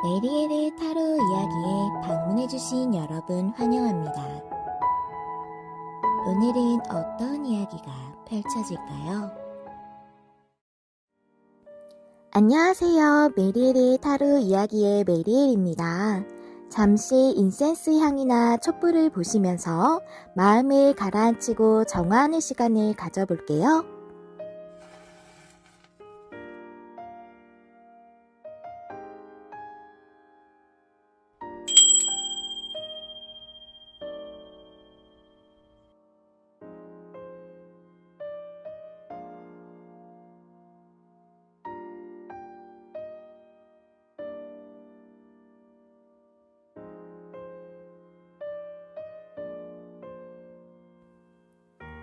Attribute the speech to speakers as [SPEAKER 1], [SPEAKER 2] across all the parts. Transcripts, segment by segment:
[SPEAKER 1] 메리엘의 타로 이야기에 방문해주신 여러분 환영합니다. 오늘은 어떤 이야기가 펼쳐질까요? 안녕하세요. 메리엘의 타로 이야기의 메리엘입니다. 잠시 인센스 향이나 촛불을 보시면서 마음을 가라앉히고 정화하는 시간을 가져볼게요.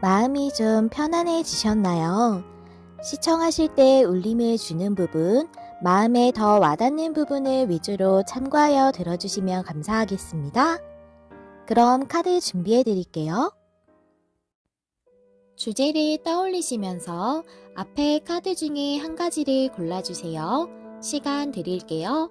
[SPEAKER 1] 마음이 좀 편안해지셨나요? 시청하실 때 울림을 주는 부분, 마음에 더 와닿는 부분을 위주로 참고하여 들어주시면 감사하겠습니다. 그럼 카드 준비해 드릴게요. 주제를 떠올리시면서 앞에 카드 중에 한 가지를 골라주세요. 시간 드릴게요.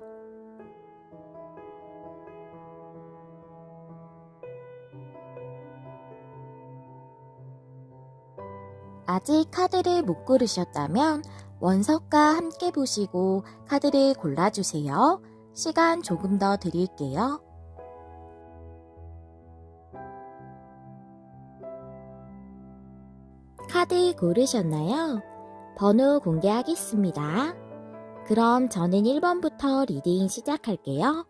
[SPEAKER 1] 아직 카드를 못 고르셨다면 원석과 함께 보시고 카드를 골라주세요. 시간 조금 더 드릴게요. 카드 고르셨나요? 번호 공개하겠습니다. 그럼 저는 1번부터 리딩 시작할게요.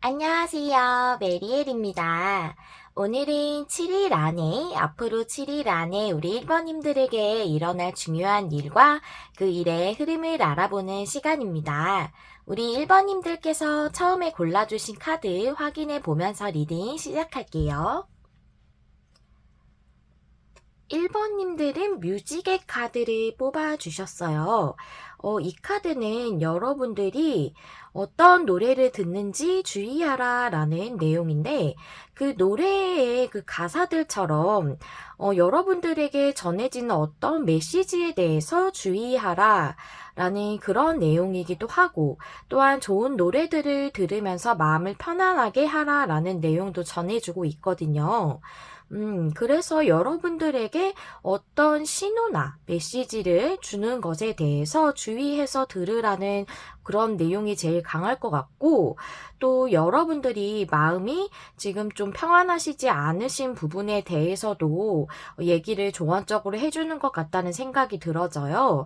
[SPEAKER 1] 안녕하세요. 메리엘입니다. 오늘은 7일 안에, 앞으로 7일 안에 우리 1번님들에게 일어날 중요한 일과 그 일의 흐름을 알아보는 시간입니다. 우리 1번님들께서 처음에 골라주신 카드 확인해 보면서 리딩 시작할게요. 1번님들은 뮤직의 카드를 뽑아주셨어요. 이 카드는 여러분들이 어떤 노래를 듣는지 주의하라 라는 내용인데, 그 노래의 그 가사들처럼 여러분들에게 전해지는 어떤 메시지에 대해서 주의하라 라는 그런 내용이기도 하고, 또한 좋은 노래들을 들으면서 마음을 편안하게 하라 라는 내용도 전해주고 있거든요. 그래서 여러분들에게 어떤 신호나 메시지를 주는 것에 대해서 주의해서 들으라는 그런 내용이 제일 강할 것 같고, 또 여러분들이 마음이 지금 좀 평안하시지 않으신 부분에 대해서도 얘기를 조언적으로 해주는 것 같다는 생각이 들어져요.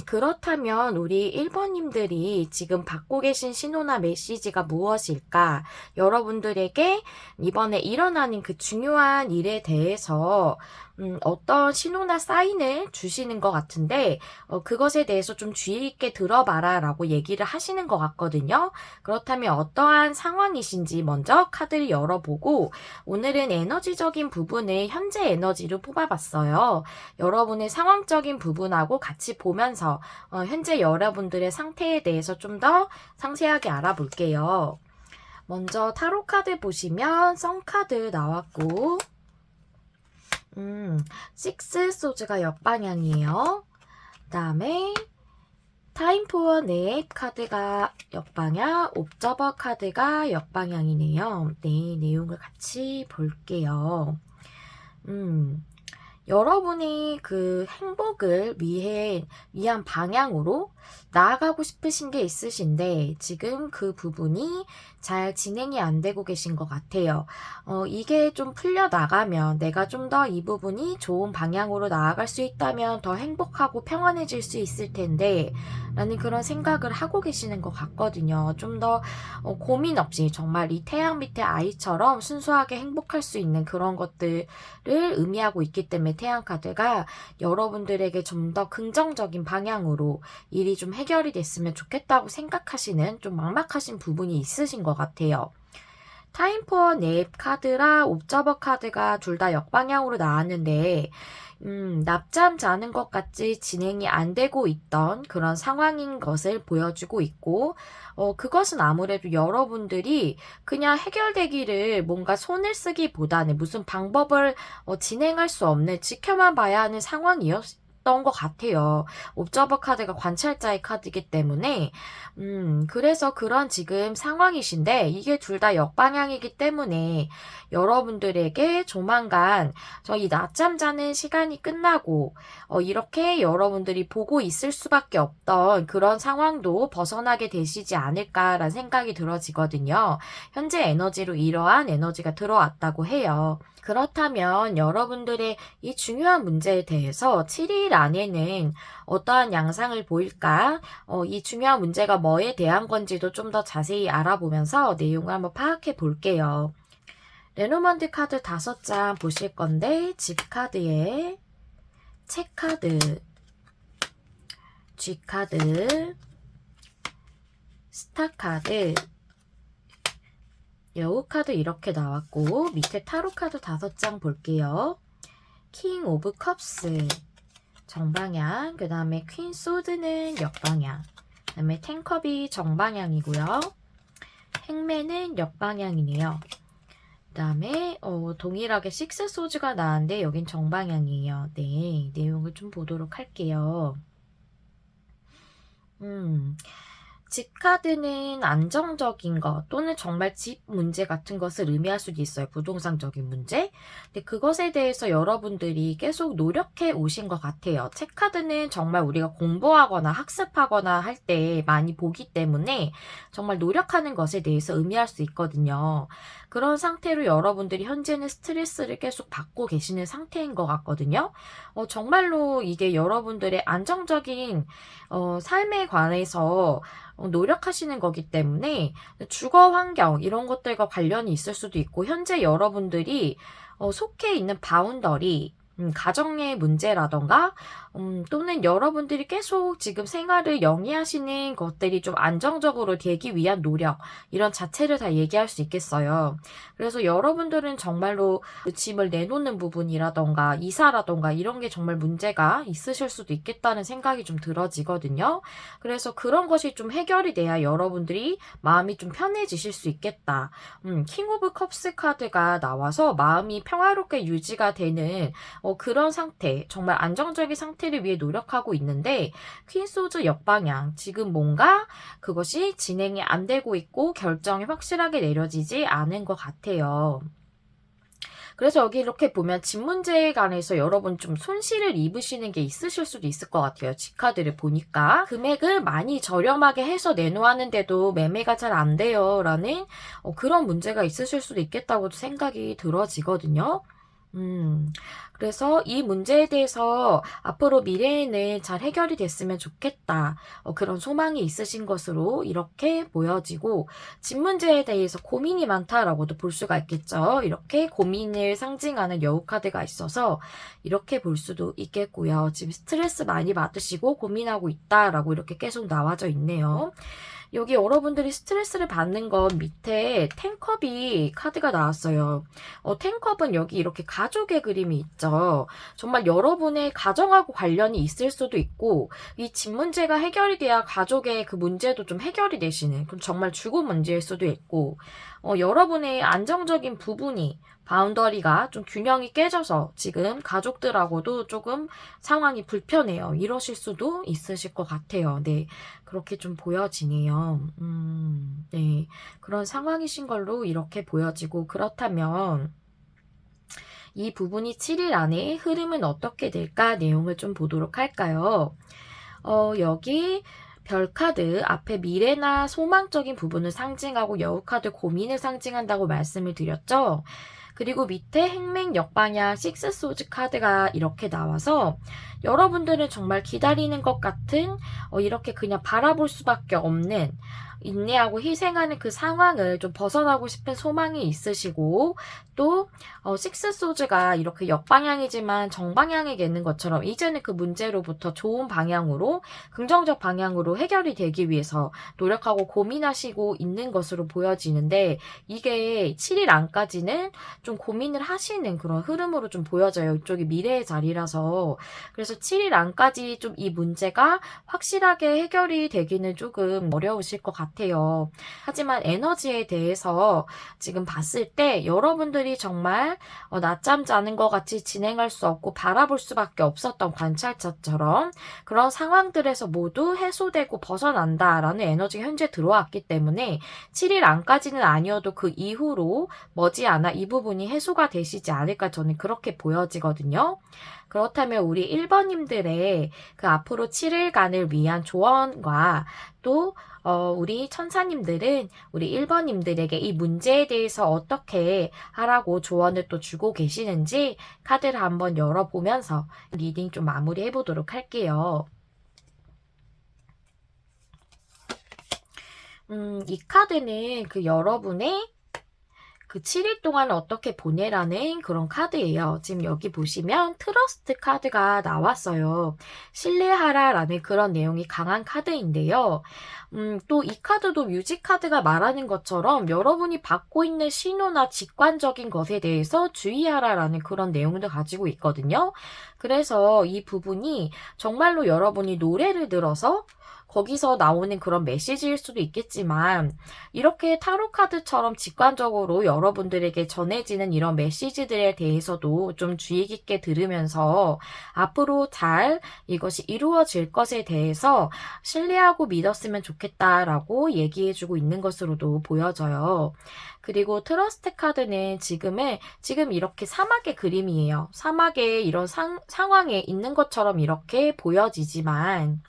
[SPEAKER 1] 그렇다면 우리 1번님들이 지금 받고 계신 신호나 메시지가 무엇일까? 여러분들에게 이번에 일어나는 그 중요한 일에 대해서 어떤 신호나 사인을 주시는 것 같은데, 그것에 대해서 좀 주의 있게 들어봐라 라고 얘기를 하시는 것 같거든요. 그렇다면 어떠한 상황이신지 먼저 카드를 열어보고, 오늘은 에너지적인 부분을 현재 에너지로 뽑아봤어요. 여러분의 상황적인 부분하고 같이 보면서 현재 여러분들의 상태에 대해서 좀 더 상세하게 알아볼게요. 먼저 타로 카드 보시면 선 카드 나왔고, 식스 소즈가 역방향이에요. 그 다음에 타임 포어 네 카드가 역방향, 옵저버 카드가 역방향이네요. 네, 내용을 같이 볼게요. 여러분이 그 행복을 위한 방향으로 나아가고 싶으신 게 있으신데 지금 그 부분이 잘 진행이 안 되고 계신 것 같아요. 이게 좀 풀려나가면 내가 좀 더 이 부분이 좋은 방향으로 나아갈 수 있다면 더 행복하고 평안해질 수 있을 텐데 라는 그런 생각을 하고 계시는 것 같거든요. 좀 더 고민 없이 정말 이 태양 밑에 아이처럼 순수하게 행복할 수 있는 그런 것들을 의미하고 있기 때문에 태양 카드가 여러분들에게 좀 더 긍정적인 방향으로 일이 좀 해결이 됐으면 좋겠다고 생각하시는 좀 막막하신 부분이 있으신 것 같아요. 타임 포어 넵 카드랑 옵저버 카드가 둘 다 역방향으로 나왔는데 낮잠 자는 것 같이 진행이 안 되고 있던 그런 상황인 것을 보여주고 있고, 그것은 아무래도 여러분들이 그냥 해결되기를 뭔가 손을 쓰기보다는 무슨 방법을 진행할 수 없는 지켜만 봐야 하는 상황이었던 있었던 것 같아요. 옵저버 카드가 관찰자의 카드이기 때문에 그래서 그런 지금 상황이신데 이게 둘 다 역방향이기 때문에 여러분들에게 조만간 저희 낮잠 자는 시간이 끝나고 이렇게 여러분들이 보고 있을 수밖에 없던 그런 상황도 벗어나게 되시지 않을까라는 생각이 들어지거든요. 현재 에너지로 이러한 에너지가 들어왔다고 해요. 그렇다면 여러분들의 이 중요한 문제에 대해서 7일 안에는 어떠한 양상을 보일까? 이 중요한 문제가 뭐에 대한 건지도 좀 더 자세히 알아보면서 내용을 한번 파악해 볼게요. 레노먼드 카드 5장 보실 건데 집 카드에 책 카드, G 카드, 스타 카드, 여우 카드 이렇게 나왔고 밑에 타로 카드 5장 볼게요. 킹 오브 컵스 정방향, 그 다음에 퀸 소드는 역방향, 그 다음에 텐컵이 정방향이고요. 행맨은 역방향이네요. 그 다음에 동일하게 식스 소즈가 나왔는데 여긴 정방향이에요. 네, 내용을 좀 보도록 할게요. 집 카드는 안정적인 것 또는 정말 집 문제 같은 것을 의미할 수도 있어요. 부동산적인 문제. 근데 그것에 대해서 여러분들이 계속 노력해 오신 것 같아요. 책 카드는 정말 우리가 공부하거나 학습하거나 할 때 많이 보기 때문에 정말 노력하는 것에 대해서 의미할 수 있거든요. 그런 상태로 여러분들이 현재는 스트레스를 계속 받고 계시는 상태인 것 같거든요. 정말로 이게 여러분들의 안정적인 삶에 관해서 노력하시는 거기 때문에 주거 환경 이런 것들과 관련이 있을 수도 있고 현재 여러분들이 속해 있는 바운더리 가정의 문제라던가 또는 여러분들이 계속 지금 생활을 영위하시는 것들이 좀 안정적으로 되기 위한 노력 이런 자체를 다 얘기할 수 있겠어요. 그래서 여러분들은 정말로 짐을 내놓는 부분이라던가 이사라던가 이런 게 정말 문제가 있으실 수도 있겠다는 생각이 좀 들어지거든요. 그래서 그런 것이 좀 해결이 돼야 여러분들이 마음이 좀 편해지실 수 있겠다. 킹 오브 컵스 카드가 나와서 마음이 평화롭게 유지가 되는 그런 상태, 정말 안정적인 상태를 위해 노력하고 있는데 퀸 소드 역방향, 지금 뭔가 그것이 진행이 안 되고 있고 결정이 확실하게 내려지지 않은 것 같아요. 그래서 여기 이렇게 보면 집 문제에 관해서 여러분 좀 손실을 입으시는 게 있으실 수도 있을 것 같아요. 집카드를 보니까 금액을 많이 저렴하게 해서 내놓았는데도 매매가 잘 안 돼요 라는 그런 문제가 있으실 수도 있겠다고 생각이 들어지거든요. 그래서 이 문제에 대해서 앞으로 미래에는 잘 해결이 됐으면 좋겠다. 그런 소망이 있으신 것으로 이렇게 보여지고 집 문제에 대해서 고민이 많다라고도 볼 수가 있겠죠. 이렇게 고민을 상징하는 여우 카드가 있어서 이렇게 볼 수도 있겠고요. 지금 스트레스 많이 받으시고 고민하고 있다라고 이렇게 계속 나와져 있네요. 여기 여러분들이 스트레스를 받는 건 밑에 텐컵이 카드가 나왔어요. 텐컵은 여기 이렇게 가족의 그림이 있죠. 정말 여러분의 가정하고 관련이 있을 수도 있고 이 집 문제가 해결이 돼야 가족의 그 문제도 좀 해결이 되시는 그럼 정말 주거 문제일 수도 있고 여러분의 안정적인 부분이 바운더리가 좀 균형이 깨져서 지금 가족들하고도 조금 상황이 불편해요. 이러실 수도 있으실 것 같아요. 네, 그렇게 좀 보여지네요. 네, 그런 상황이신 걸로 이렇게 보여지고 그렇다면 이 부분이 7일 안에 흐름은 어떻게 될까 내용을 좀 보도록 할까요? 여기 별카드 앞에 미래나 소망적인 부분을 상징하고 여우카드 고민을 상징한다고 말씀을 드렸죠. 그리고 밑에 행맹 역방향 식스 소즈 카드가 이렇게 나와서 여러분들은 정말 기다리는 것 같은 이렇게 그냥 바라볼 수밖에 없는 인내하고 희생하는 그 상황을 좀 벗어나고 싶은 소망이 있으시고 또 식스 소즈가 이렇게 역방향이지만 정방향에 있는 것처럼 이제는 그 문제로부터 좋은 방향으로 긍정적 방향으로 해결이 되기 위해서 노력하고 고민하시고 있는 것으로 보여지는데 이게 7일 안까지는 좀 고민을 하시는 그런 흐름으로 좀 보여져요. 이쪽이 미래의 자리라서. 그래서 7일 안까지 좀 이 문제가 확실하게 해결이 되기는 조금 어려우실 것 같아요. 같아요. 하지만 에너지에 대해서 지금 봤을 때 여러분들이 정말 낮잠 자는 것 같이 진행할 수 없고 바라볼 수밖에 없었던 관찰자처럼 그런 상황들에서 모두 해소되고 벗어난다라는 에너지가 현재 들어왔기 때문에 7일 안까지는 아니어도 그 이후로 머지않아 이 부분이 해소가 되시지 않을까 저는 그렇게 보여지거든요. 그렇다면 우리 1번님들의 그 앞으로 7일간을 위한 조언과 또 우리 천사님들은 우리 1번님들에게 이 문제에 대해서 어떻게 하라고 조언을 또 주고 계시는지 카드를 한번 열어보면서 리딩 좀 마무리해 보도록 할게요. 이 카드는 그 여러분의 그 7일 동안 어떻게 보내라는 그런 카드예요. 지금 여기 보시면 트러스트 카드가 나왔어요. 신뢰하라라는 그런 내용이 강한 카드인데요. 또 이 카드도 뮤직 카드가 말하는 것처럼 여러분이 받고 있는 신호나 직관적인 것에 대해서 주의하라라는 그런 내용도 가지고 있거든요. 그래서 이 부분이 정말로 여러분이 노래를 들어서 거기서 나오는 그런 메시지일 수도 있겠지만 이렇게 타로 카드처럼 직관적으로 여러분들에게 전해지는 이런 메시지들에 대해서도 좀 주의 깊게 들으면서 앞으로 잘 이것이 이루어질 것에 대해서 신뢰하고 믿었으면 좋겠다라고 얘기해주고 있는 것으로도 보여져요. 그리고 트러스트 카드는 지금 이렇게 사막의 그림이에요. 사막의 이런 상황에 있는 것처럼 이렇게 보여지지만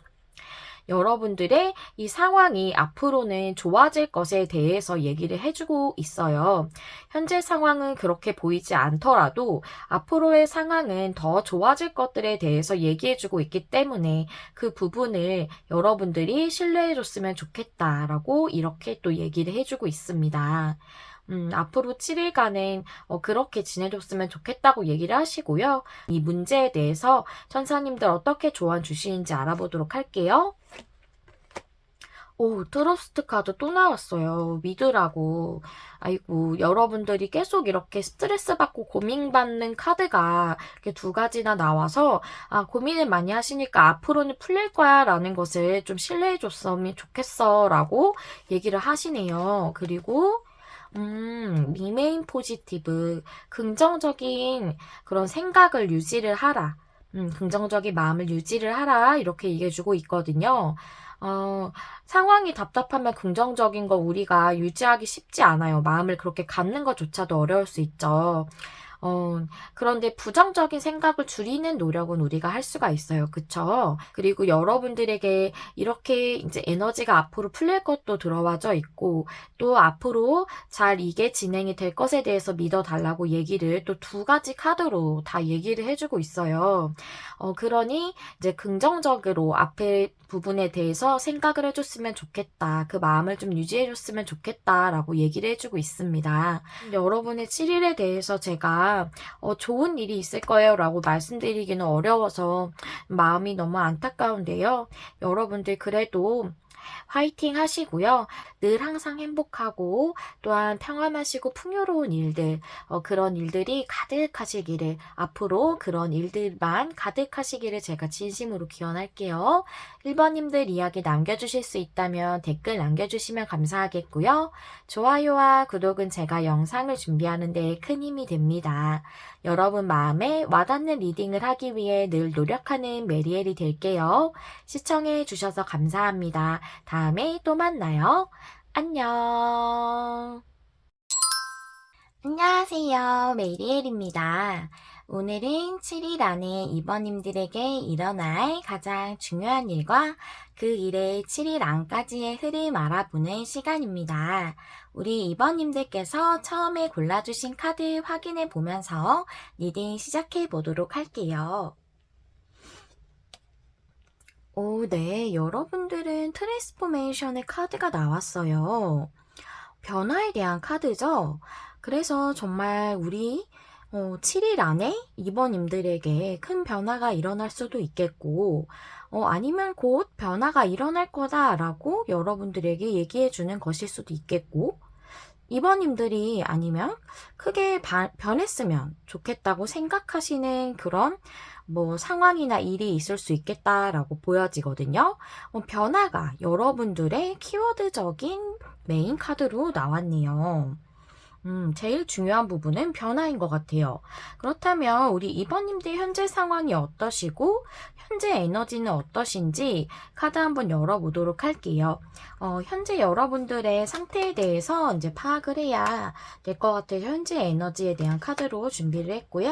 [SPEAKER 1] 여러분들의 이 상황이 앞으로는 좋아질 것에 대해서 얘기를 해주고 있어요. 현재 상황은 그렇게 보이지 않더라도 앞으로의 상황은 더 좋아질 것들에 대해서 얘기해주고 있기 때문에 그 부분을 여러분들이 신뢰해줬으면 좋겠다라고 이렇게 또 얘기를 해주고 있습니다. 앞으로 7일간은 그렇게 지내줬으면 좋겠다고 얘기를 하시고요. 이 문제에 대해서 천사님들 어떻게 조언 주시는지 알아보도록 할게요. 오, 트러스트 카드 또 나왔어요. 믿으라고. 아이고, 여러분들이 계속 이렇게 스트레스 받고 고민받는 카드가 이렇게 두 가지나 나와서, 고민을 많이 하시니까 앞으로는 풀릴 거야 라는 것을 좀 신뢰해 줬으면 좋겠어 라고 얘기를 하시네요. 그리고, 리메인 포지티브, 긍정적인 그런 생각을 유지를 하라. 긍정적인 마음을 유지를 하라. 이렇게 얘기해주고 있거든요. 상황이 답답하면 긍정적인 거 우리가 유지하기 쉽지 않아요. 마음을 그렇게 갖는 것조차도 어려울 수 있죠. 그런데 부정적인 생각을 줄이는 노력은 우리가 할 수가 있어요. 그쵸? 그리고 여러분들에게 이렇게 이제 에너지가 앞으로 풀릴 것도 들어와져 있고, 또 앞으로 잘 이게 진행이 될 것에 대해서 믿어달라고 얘기를 또 두 가지 카드로 다 얘기를 해주고 있어요. 그러니 이제 긍정적으로 앞에 부분에 대해서 생각을 해줬으면 좋겠다. 그 마음을 좀 유지해줬으면 좋겠다라고 얘기를 해주고 있습니다. 여러분의 7일에 대해서 제가 좋은 일이 있을 거예요 라고 말씀드리기는 어려워서 마음이 너무 안타까운데요. 여러분들 그래도 화이팅 하시고요. 늘 항상 행복하고 또한 평안하시고 풍요로운 일들, 그런 일들이 가득하시기를, 앞으로 그런 일들만 가득하시기를 제가 진심으로 기원할게요. 1번님들 이야기 남겨주실 수 있다면 댓글 남겨주시면 감사하겠고요. 좋아요와 구독은 제가 영상을 준비하는 데 큰 힘이 됩니다. 여러분 마음에 와닿는 리딩을 하기 위해 늘 노력하는 메리엘이 될게요. 시청해 주셔서 감사합니다. 다음에 또 만나요. 안녕. 안녕하세요. 메리엘입니다. 오늘은 7일 안에 2번님들에게 일어날 가장 중요한 일과 그 일의 7일 안까지의 흐름 알아보는 시간입니다. 우리 2번님들께서 처음에 골라주신 카드 확인해 보면서 리딩 시작해 보도록 할게요. 오, 네. 여러분들은 트랜스포메이션의 카드가 나왔어요. 변화에 대한 카드죠? 그래서 정말 우리 7일 안에 2번님들에게 큰 변화가 일어날 수도 있겠고, 아니면 곧 변화가 일어날 거다라고 여러분들에게 얘기해 주는 것일 수도 있겠고, 2번님들이 아니면 크게 변했으면 좋겠다고 생각하시는 그런 뭐 상황이나 일이 있을 수 있겠다라고 보여지거든요. 변화가 여러분들의 키워드적인 메인 카드로 나왔네요. 제일 중요한 부분은 변화인 것 같아요. 그렇다면 우리 2번님들 현재 상황이 어떠시고 현재 에너지는 어떠신지 카드 한번 열어보도록 할게요. 현재 여러분들의 상태에 대해서 이제 파악을 해야 될 것 같아요. 현재 에너지에 대한 카드로 준비를 했고요.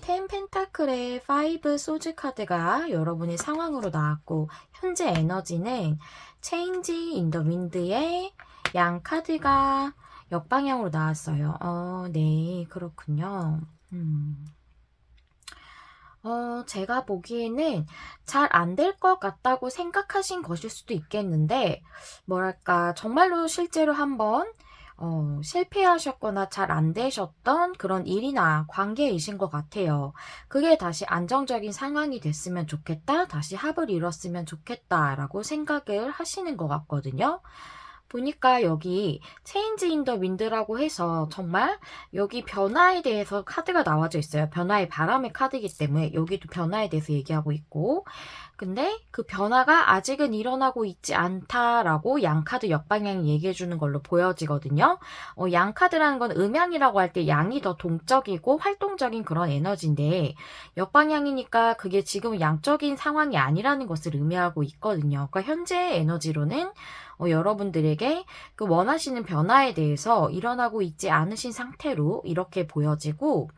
[SPEAKER 1] 10 펜타클의 5 소즈 카드가 여러분의 상황으로 나왔고 현재 에너지는 체인지 인 더 윈드의 양 카드가 역방향으로 나왔어요. 네, 그렇군요. 제가 보기에는 잘 안 될 것 같다고 생각하신 것일 수도 있겠는데, 뭐랄까, 정말로 실제로 한번, 실패하셨거나 잘 안 되셨던 그런 일이나 관계이신 것 같아요. 그게 다시 안정적인 상황이 됐으면 좋겠다, 다시 합을 이뤘으면 좋겠다라고 생각을 하시는 것 같거든요. 보니까 여기 체인지 인 더 윈드라고 해서 정말 여기 변화에 대해서 카드가 나와져 있어요. 변화의 바람의 카드이기 때문에 여기도 변화에 대해서 얘기하고 있고, 근데 그 변화가 아직은 일어나고 있지 않다라고 양카드 역방향이 얘기해주는 걸로 보여지거든요. 양카드라는 건 음양이라고 할 때 양이 더 동적이고 활동적인 그런 에너지인데 역방향이니까 그게 지금 양적인 상황이 아니라는 것을 의미하고 있거든요. 그러니까 현재 에너지로는 여러분들에게 그 원하시는 변화에 대해서 일어나고 있지 않으신 상태로 이렇게 보여지고,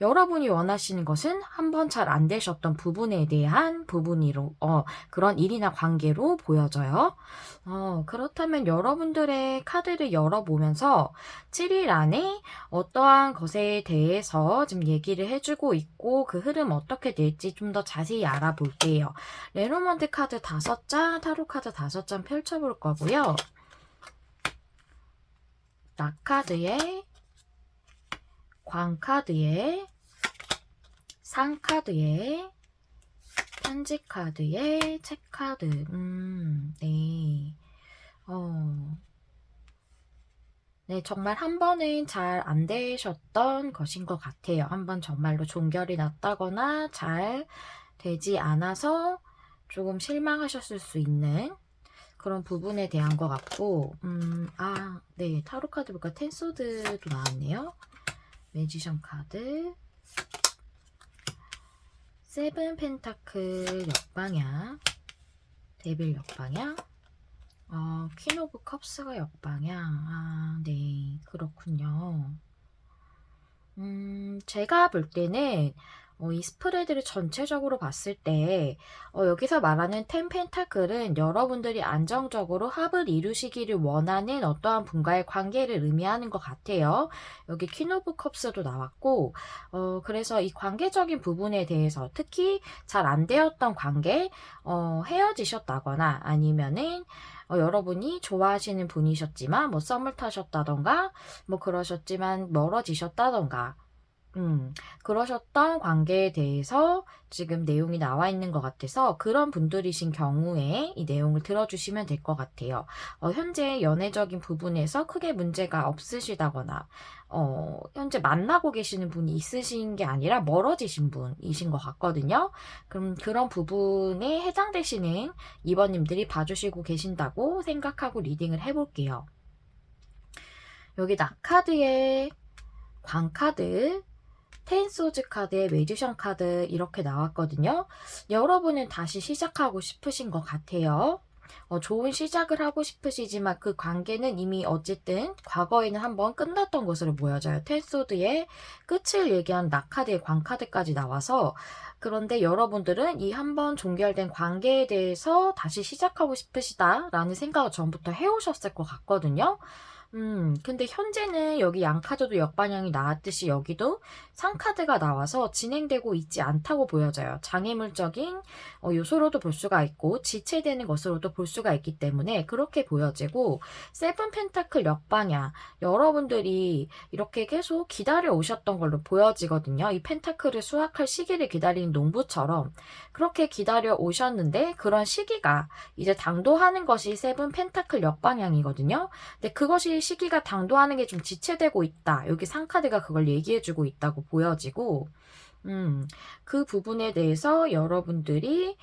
[SPEAKER 1] 여러분이 원하시는 것은 한번 잘 안 되셨던 부분에 대한 부분이로, 그런 일이나 관계로 보여져요. 그렇다면 여러분들의 카드를 열어보면서 7일 안에 어떠한 것에 대해서 좀 얘기를 해주고 있고, 그 흐름 어떻게 될지 좀 더 자세히 알아볼게요. 레노먼드 카드 5장, 타로 카드 5장 펼쳐볼 거고요. 낙카드에, 광카드에, 상카드에, 편지카드에, 책카드. 네. 네, 정말 한 번은 잘 안 되셨던 것인 것 같아요. 한 번 정말로 종결이 났다거나 잘 되지 않아서 조금 실망하셨을 수 있는 그런 부분에 대한 것 같고, 네, 타로 카드 볼까? 텐소드도 나왔네요. 매지션 카드, 세븐 펜타클 역방향, 데빌 역방향, 퀸 오브 컵스가 역방향. 네, 그렇군요. 제가 볼 때는 이 스프레드를 전체적으로 봤을 때 여기서 말하는 10 펜타클은 여러분들이 안정적으로 합을 이루시기를 원하는 어떠한 분과의 관계를 의미하는 것 같아요. 여기 퀸 오브 컵스도 나왔고, 그래서 이 관계적인 부분에 대해서 특히 잘 안 되었던 관계, 헤어지셨다거나 아니면은 여러분이 좋아하시는 분이셨지만 뭐 썸을 타셨다던가 뭐 그러셨지만 멀어지셨다던가 그러셨던 관계에 대해서 지금 내용이 나와 있는 것 같아서 그런 분들이신 경우에 이 내용을 들어주시면 될 것 같아요. 현재 연애적인 부분에서 크게 문제가 없으시다거나 현재 만나고 계시는 분이 있으신 게 아니라 멀어지신 분이신 것 같거든요. 그럼 그런 부분에 해당되시는 2번님들이 봐주시고 계신다고 생각하고 리딩을 해볼게요. 여기 낙카드에 광카드, 텐소즈 카드에 매지션 카드 이렇게 나왔거든요. 여러분은 다시 시작하고 싶으신 것 같아요. 좋은 시작을 하고 싶으시지만 그 관계는 이미 어쨌든 과거에는 한번 끝났던 것으로 보여져요. 텐소드의 끝을 얘기한 낙카드의 광카드까지 나와서, 그런데 여러분들은 이 한번 종결된 관계에 대해서 다시 시작하고 싶으시다라는 생각을 전부터 해오셨을 것 같거든요. 근데 현재는 여기 양카드도 역방향이 나왔듯이 여기도 상카드가 나와서 진행되고 있지 않다고 보여져요. 장애물적인 요소로도 볼 수가 있고 지체되는 것으로도 볼 수가 있기 때문에 그렇게 보여지고, 세븐 펜타클 역방향, 여러분들이 이렇게 계속 기다려 오셨던 걸로 보여지거든요. 이 펜타클을 수확할 시기를 기다리는 농부처럼 그렇게 기다려 오셨는데 그런 시기가 이제 당도하는 것이 세븐 펜타클 역방향이거든요. 근데 그것이 시기가 당도하는 게 좀 지체되고 있다. 여기 상카드가 그걸 얘기해주고 있다고 보여지고, 그 부분에 대해서 여러분들이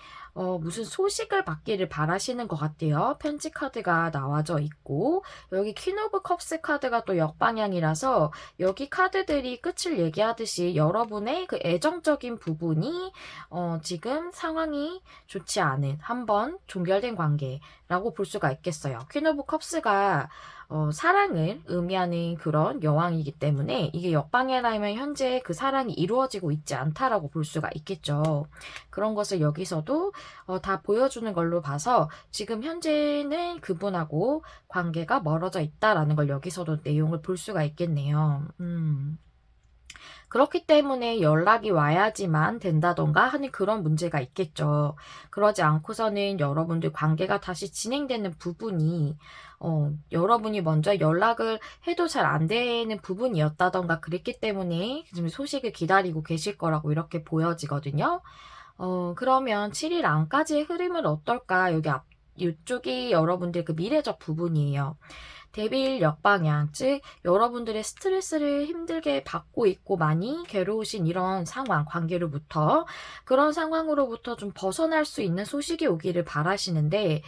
[SPEAKER 1] 무슨 소식을 받기를 바라시는 것 같아요. 편지 카드가 나와져 있고, 여기 퀸 오브 컵스 카드가 또 역방향이라서 여기 카드들이 끝을 얘기하듯이 여러분의 그 애정적인 부분이 지금 상황이 좋지 않은 한번 종결된 관계라고 볼 수가 있겠어요. 퀸 오브 컵스가 사랑을 의미하는 그런 여왕이기 때문에 이게 역방향이라면 현재 그 사랑이 이루어지고 있지 않다라고 볼 수가 있겠죠. 그런 것을 여기서도 다 보여주는 걸로 봐서 지금 현재는 그분하고 관계가 멀어져 있다라는 걸 여기서도 내용을 볼 수가 있겠네요. 그렇기 때문에 연락이 와야지만 된다던가 하는 그런 문제가 있겠죠. 그러지 않고서는 여러분들 관계가 다시 진행되는 부분이 여러분이 먼저 연락을 해도 잘 안 되는 부분이었다던가 그랬기 때문에 지금 소식을 기다리고 계실 거라고 이렇게 보여지거든요. 그러면 7일 안까지의 흐름은 어떨까? 이쪽이 여러분들 그 미래적 부분이에요. 데빌 역방향, 즉 여러분들의 스트레스를 힘들게 받고 있고 많이 괴로우신 이런 상황, 관계로부터 그런 상황으로부터 좀 벗어날 수 있는 소식이 오기를 바라시는데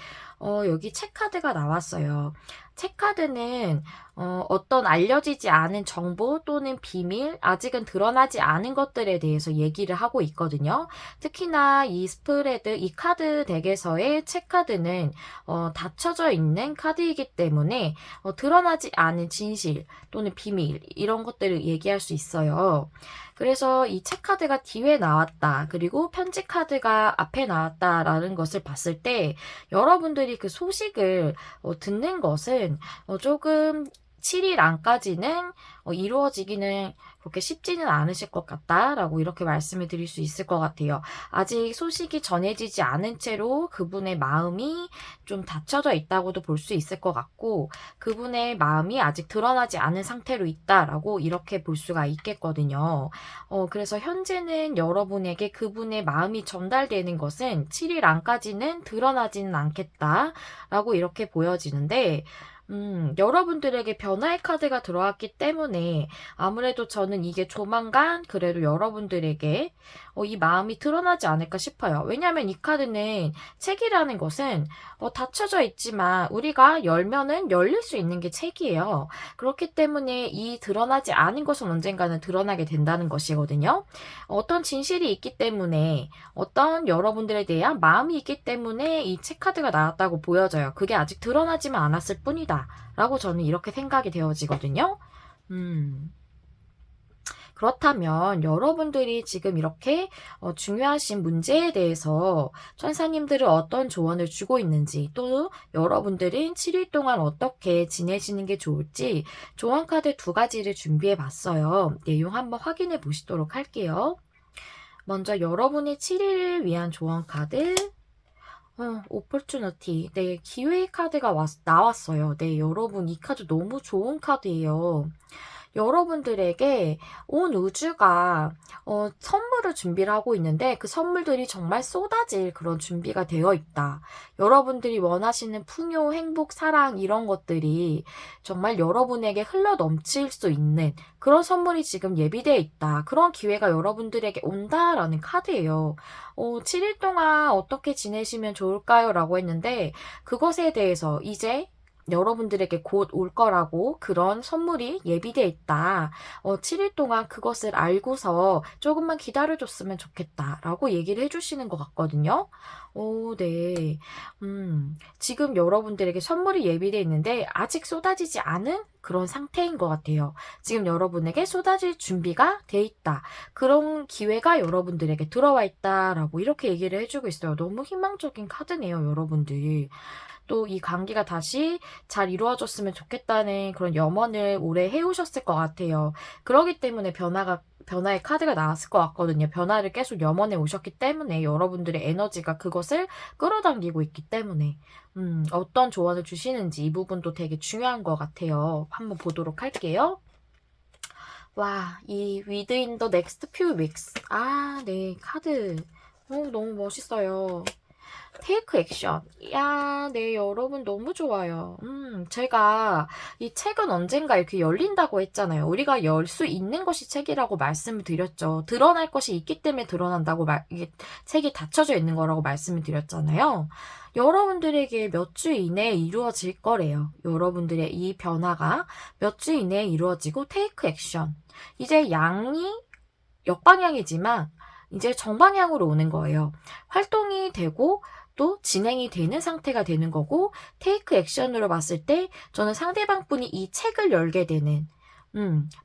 [SPEAKER 1] 여기 책카드가 나왔어요. 책카드는 어떤 알려지지 않은 정보 또는 비밀, 아직은 드러나지 않은 것들에 대해서 얘기를 하고 있거든요. 특히나 이 스프레드, 이 카드 덱에서의 책카드는 닫혀져 있는 카드이기 때문에 드러나지 않은 진실 또는 비밀 이런 것들을 얘기할 수 있어요. 그래서 이 책카드가 뒤에 나왔다. 그리고 편지 카드가 앞에 나왔다라는 것을 봤을 때 여러분들이 그 소식을 듣는 것은 조금 7일 안까지는 이루어지기는 그렇게 쉽지는 않으실 것 같다라고 이렇게 말씀을 드릴 수 있을 것 같아요. 아직 소식이 전해지지 않은 채로 그분의 마음이 좀 닫혀져 있다고도 볼 수 있을 것 같고 그분의 마음이 아직 드러나지 않은 상태로 있다라고 이렇게 볼 수가 있겠거든요. 그래서 현재는 여러분에게 그분의 마음이 전달되는 것은 7일 안까지는 드러나지는 않겠다라고 이렇게 보여지는데 여러분들에게 변화의 카드가 들어왔기 때문에 아무래도 저는 이게 조만간 그래도 여러분들에게 이 마음이 드러나지 않을까 싶어요. 왜냐하면 이 카드는 책이라는 것은 닫혀져 있지만 우리가 열면은 열릴 수 있는 게 책이에요. 그렇기 때문에 이 드러나지 않은 것은 언젠가는 드러나게 된다는 것이거든요. 어떤 진실이 있기 때문에 어떤 여러분들에 대한 마음이 있기 때문에 이 책 카드가 나왔다고 보여져요. 그게 아직 드러나지만 않았을 뿐이다. 라고 저는 이렇게 생각이 되어지거든요. 그렇다면 여러분들이 지금 이렇게 중요하신 문제에 대해서 천사님들은 어떤 조언을 주고 있는지 또 여러분들은 7일 동안 어떻게 지내시는 게 좋을지 조언 카드 2가지를 준비해 봤어요. 내용 한번 확인해 보시도록 할게요. 먼저 여러분의 7일을 위한 조언 카드 오퍼튜너티. 네, 기회의 카드가 나왔어요. 네, 여러분, 이 카드 너무 좋은 카드예요. 여러분들에게 온 우주가 선물을 준비를 하고 있는데 그 선물들이 정말 쏟아질 그런 준비가 되어 있다. 여러분들이 원하시는 풍요, 행복, 사랑 이런 것들이 정말 여러분에게 흘러 넘칠 수 있는 그런 선물이 지금 예비되어 있다. 그런 기회가 여러분들에게 온다라는 카드예요. 7일 동안 어떻게 지내시면 좋을까요? 라고 했는데 그것에 대해서 이제 여러분들에게 곧 올 거라고 그런 선물이 예비되어 있다. 7일 동안 그것을 알고서 조금만 기다려줬으면 좋겠다라고 얘기를 해주시는 것 같거든요. 네. 지금 여러분들에게 선물이 예비되어 있는데 아직 쏟아지지 않은 그런 상태인 것 같아요. 지금 여러분에게 쏟아질 준비가 돼 있다. 그런 기회가 여러분들에게 들어와 있다라고 이렇게 얘기를 해주고 있어요. 너무 희망적인 카드네요, 여러분들. 또 이 관계가 다시 잘 이루어졌으면 좋겠다는 그런 염원을 오래 해오셨을 것 같아요. 그러기 때문에 변화의 카드가 나왔을 것 같거든요. 변화를 계속 염원해 오셨기 때문에 여러분들의 에너지가 그것을 끌어당기고 있기 때문에 어떤 조언을 주시는지 이 부분도 되게 중요한 것 같아요. 한번 보도록 할게요. 와, 이 Within the Next Few Weeks. 아, 네, 카드. 너무 멋있어요. 테이크 액션. 야, 네, 여러분 너무 좋아요. 제가 이 책은 언젠가 이렇게 열린다고 했잖아요. 우리가 열 수 있는 것이 책이라고 말씀을 드렸죠. 드러날 것이 있기 때문에 드러난다고 이게 책이 닫혀져 있는 거라고 말씀을 드렸잖아요. 여러분들에게 몇 주 이내에 이루어질 거래요. 여러분들의 이 변화가 몇 주 이내에 이루어지고 테이크 액션. 이제 양이 역방향이지만 이제 정방향으로 오는 거예요. 활동이 되고 또 진행이 되는 상태가 되는 거고, 테이크 액션으로 봤을 때 저는 상대방 분이 이 책을 열게 되는,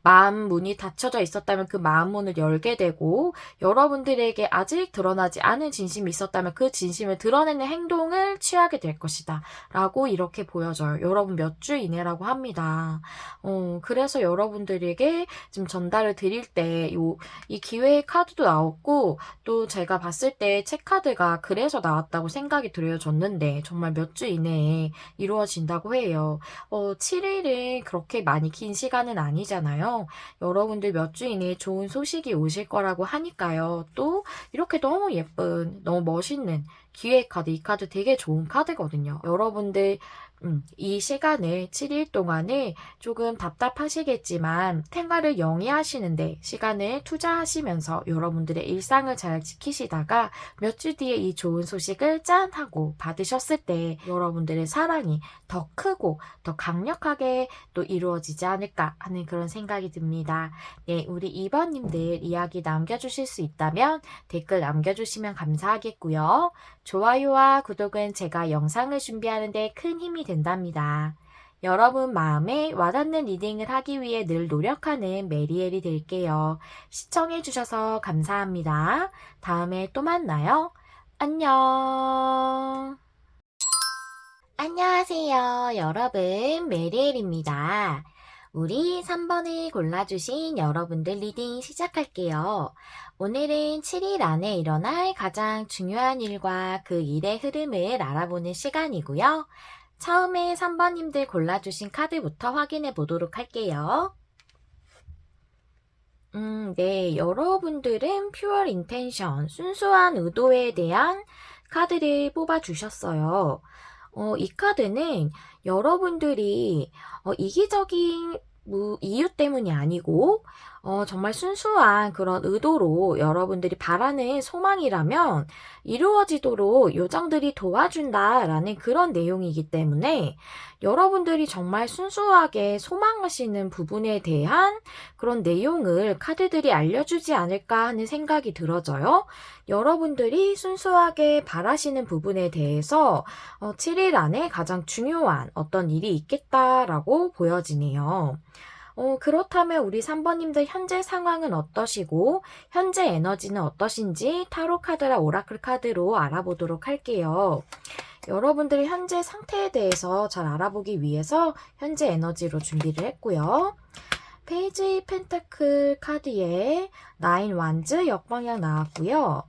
[SPEAKER 1] 마음 문이 닫혀져 있었다면 그 마음 문을 열게 되고, 여러분들에게 아직 드러나지 않은 진심이 있었다면 그 진심을 드러내는 행동을 취하게 될 것이다 라고 이렇게 보여져요. 여러분 몇 주 이내라고 합니다. 그래서 여러분들에게 지금 전달을 드릴 때 이 기회의 카드도 나왔고, 또 제가 봤을 때 책 카드가 그래서 나왔다고 생각이 들어졌는데, 정말 몇 주 이내에 이루어진다고 해요. 7일은 그렇게 많이 긴 시간은 아니잖아요. 여러분들 몇 주 이내에 좋은 소식이 오실 거라고 하니까요. 또 이렇게 너무 예쁜, 너무 멋있는 기회 카드, 이 카드 되게 좋은 카드거든요. 여러분들 이 시간을 7일 동안에 조금 답답하시겠지만 생활을 영위하시는데 시간을 투자하시면서 여러분들의 일상을 잘 지키시다가 몇 주 뒤에 이 좋은 소식을 짠 하고 받으셨을 때 여러분들의 사랑이 더 크고 더 강력하게 또 이루어지지 않을까 하는 그런 생각이 듭니다. 네, 우리 2번님들 이야기 남겨주실 수 있다면 댓글 남겨주시면 감사하겠고요. 좋아요와 구독은 제가 영상을 준비하는데 큰 힘이 된답니다. 여러분 마음에 와닿는 리딩을 하기 위해 늘 노력하는 메리엘이 될게요. 시청해주셔서 감사합니다. 다음에 또 만나요. 안녕. 안녕하세요. 여러분, 메리엘입니다. 우리 3번을 골라주신 여러분들 리딩 시작할게요. 오늘은 7일 안에 일어날 가장 중요한 일과 그 일의 흐름을 알아보는 시간이고요. 처음에 3번님들 골라주신 카드부터 확인해 보도록 할게요. 네, 여러분들은 Pure Intention, 순수한 의도에 대한 카드를 뽑아주셨어요. 이 카드는 여러분들이 이기적인 이유 때문이 아니고 정말 순수한 그런 의도로 여러분들이 바라는 소망이라면 이루어지도록 요정들이 도와준다라는 그런 내용이기 때문에 여러분들이 정말 순수하게 소망하시는 부분에 대한 그런 내용을 카드들이 알려주지 않을까 하는 생각이 들어져요. 여러분들이 순수하게 바라시는 부분에 대해서 7일 안에 가장 중요한 어떤 일이 있겠다라고 보여지네요. 그렇다면 우리 3번님들 현재 상황은 어떠시고 현재 에너지는 어떠신지 타로 카드랑 오라클 카드로 알아보도록 할게요. 여러분들의 현재 상태에 대해서 잘 알아보기 위해서 현재 에너지로 준비를 했고요. 페이지 펜타클 카드에 9 완즈 역방향 나왔고요.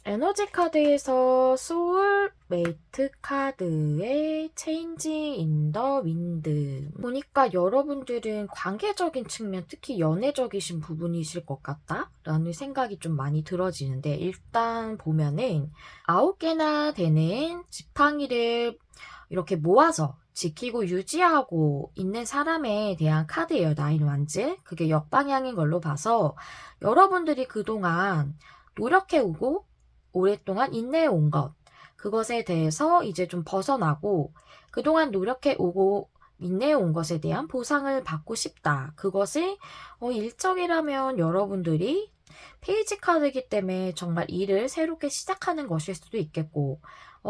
[SPEAKER 1] 에너지 카드에서 소울 메이트 카드의 체인지 인 더 윈드 보니까 여러분들은 관계적인 측면, 특히 연애적이신 부분이실 것 같다 라는 생각이 좀 많이 들어지는데, 일단 보면은 9개나 되는 지팡이를 이렇게 모아서 지키고 유지하고 있는 사람에 대한 카드예요. 9 완즈. 그게 역방향인 걸로 봐서 여러분들이 그동안 노력해오고 오랫동안 인내해온 것, 그것에 대해서 이제 좀 벗어나고 그동안 노력해오고 인내해온 것에 대한 보상을 받고 싶다. 그것을 일적이라면 여러분들이 페이지 카드이기 때문에 정말 일을 새롭게 시작하는 것일 수도 있겠고,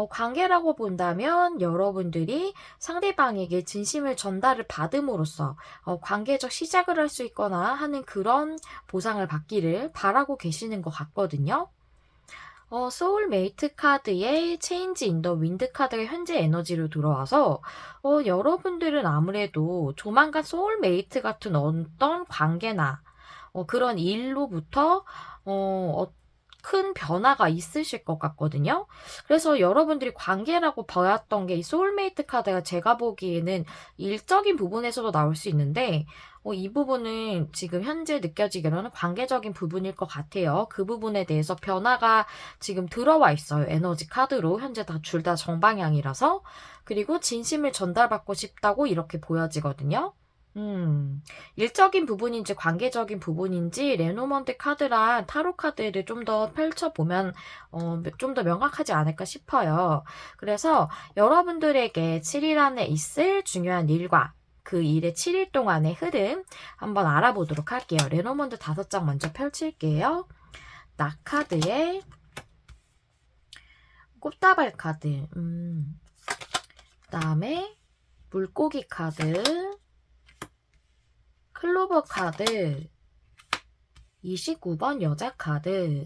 [SPEAKER 1] 관계라고 본다면 여러분들이 상대방에게 진심을 전달을 받음으로써 관계적 시작을 할 수 있거나 하는 그런 보상을 받기를 바라고 계시는 것 같거든요. 소울메이트 카드의 체인지 인 더 윈드 카드가 현재 에너지로 들어와서 여러분들은 아무래도 조만간 소울메이트 같은 어떤 관계나 그런 일로부터 큰 변화가 있으실 것 같거든요. 그래서 여러분들이 관계라고 보았던 게 이 소울메이트 카드가 제가 보기에는 일적인 부분에서도 나올 수 있는데 이 부분은 지금 현재 느껴지기로는 관계적인 부분일 것 같아요. 그 부분에 대해서 변화가 지금 들어와 있어요. 에너지 카드로 현재 둘 다 정방향이라서. 그리고 진심을 전달받고 싶다고 이렇게 보여지거든요. 일적인 부분인지 관계적인 부분인지 레노먼트 카드랑 타로 카드를 좀 더 펼쳐보면 좀 더 명확하지 않을까 싶어요. 그래서 여러분들에게 7일 안에 있을 중요한 일과 그 일의 7일 동안의 흐름 한번 알아보도록 할게요. 레노먼트 5장 먼저 펼칠게요. 나 카드에 꽃다발 카드, 그다음에 물고기 카드, 클로버 카드, 29번 여자 카드.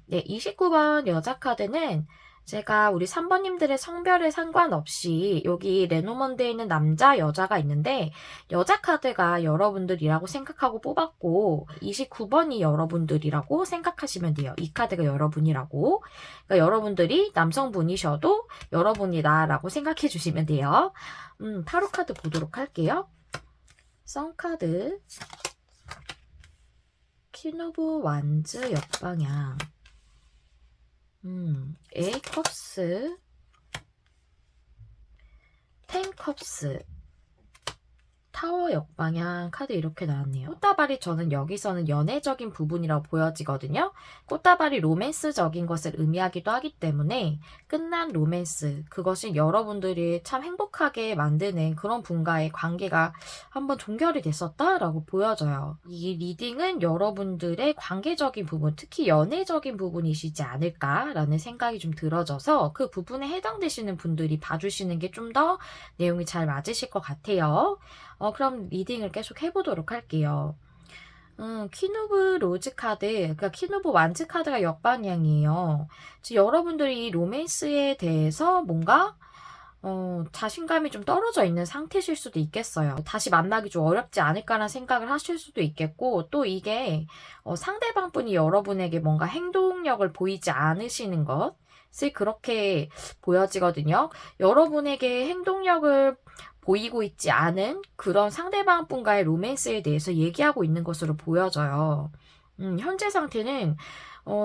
[SPEAKER 1] 네, 29번 여자 카드는 제가 우리 3번님들의 성별에 상관없이 여기 레노먼드에 있는 남자, 여자가 있는데 여자 카드가 여러분들이라고 생각하고 뽑았고 29번이 여러분들이라고 생각하시면 돼요. 이 카드가 여러분이라고. 그러니까 여러분들이 남성분이셔도 여러분이다라고 생각해 주시면 돼요. 타로 카드 보도록 할게요. 선 카드, 퀸 오브 완즈 역방향, 에이 컵스, 10 컵스, 타워 역방향 카드 이렇게 나왔네요. 꽃다발이 저는 여기서는 연애적인 부분이라고 보여지거든요. 꽃다발이 로맨스적인 것을 의미하기도 하기 때문에 끝난 로맨스, 그것이 여러분들이 참 행복하게 만드는 그런 분과의 관계가 한번 종결이 됐었다라고 보여져요. 이 리딩은 여러분들의 관계적인 부분, 특히 연애적인 부분이시지 않을까라는 생각이 좀 들어져서 그 부분에 해당되시는 분들이 봐주시는 게 좀 더 내용이 잘 맞으실 것 같아요. 그럼 리딩을 계속 해보도록 할게요. 퀸 오브 로즈 카드, 그러니까 퀸 오브 완즈 카드가 역방향이에요. 지금 여러분들이 이 로맨스에 대해서 뭔가 자신감이 좀 떨어져 있는 상태실 수도 있겠어요. 다시 만나기 좀 어렵지 않을까라는 생각을 하실 수도 있겠고, 또 이게 상대방 분이 여러분에게 뭔가 행동력을 보이지 않으시는 것을 그렇게 보여지거든요. 여러분에게 행동력을 보이고 있지 않은 그런 상대방 분과의 로맨스에 대해서 얘기하고 있는 것으로 보여져요. 현재 상태는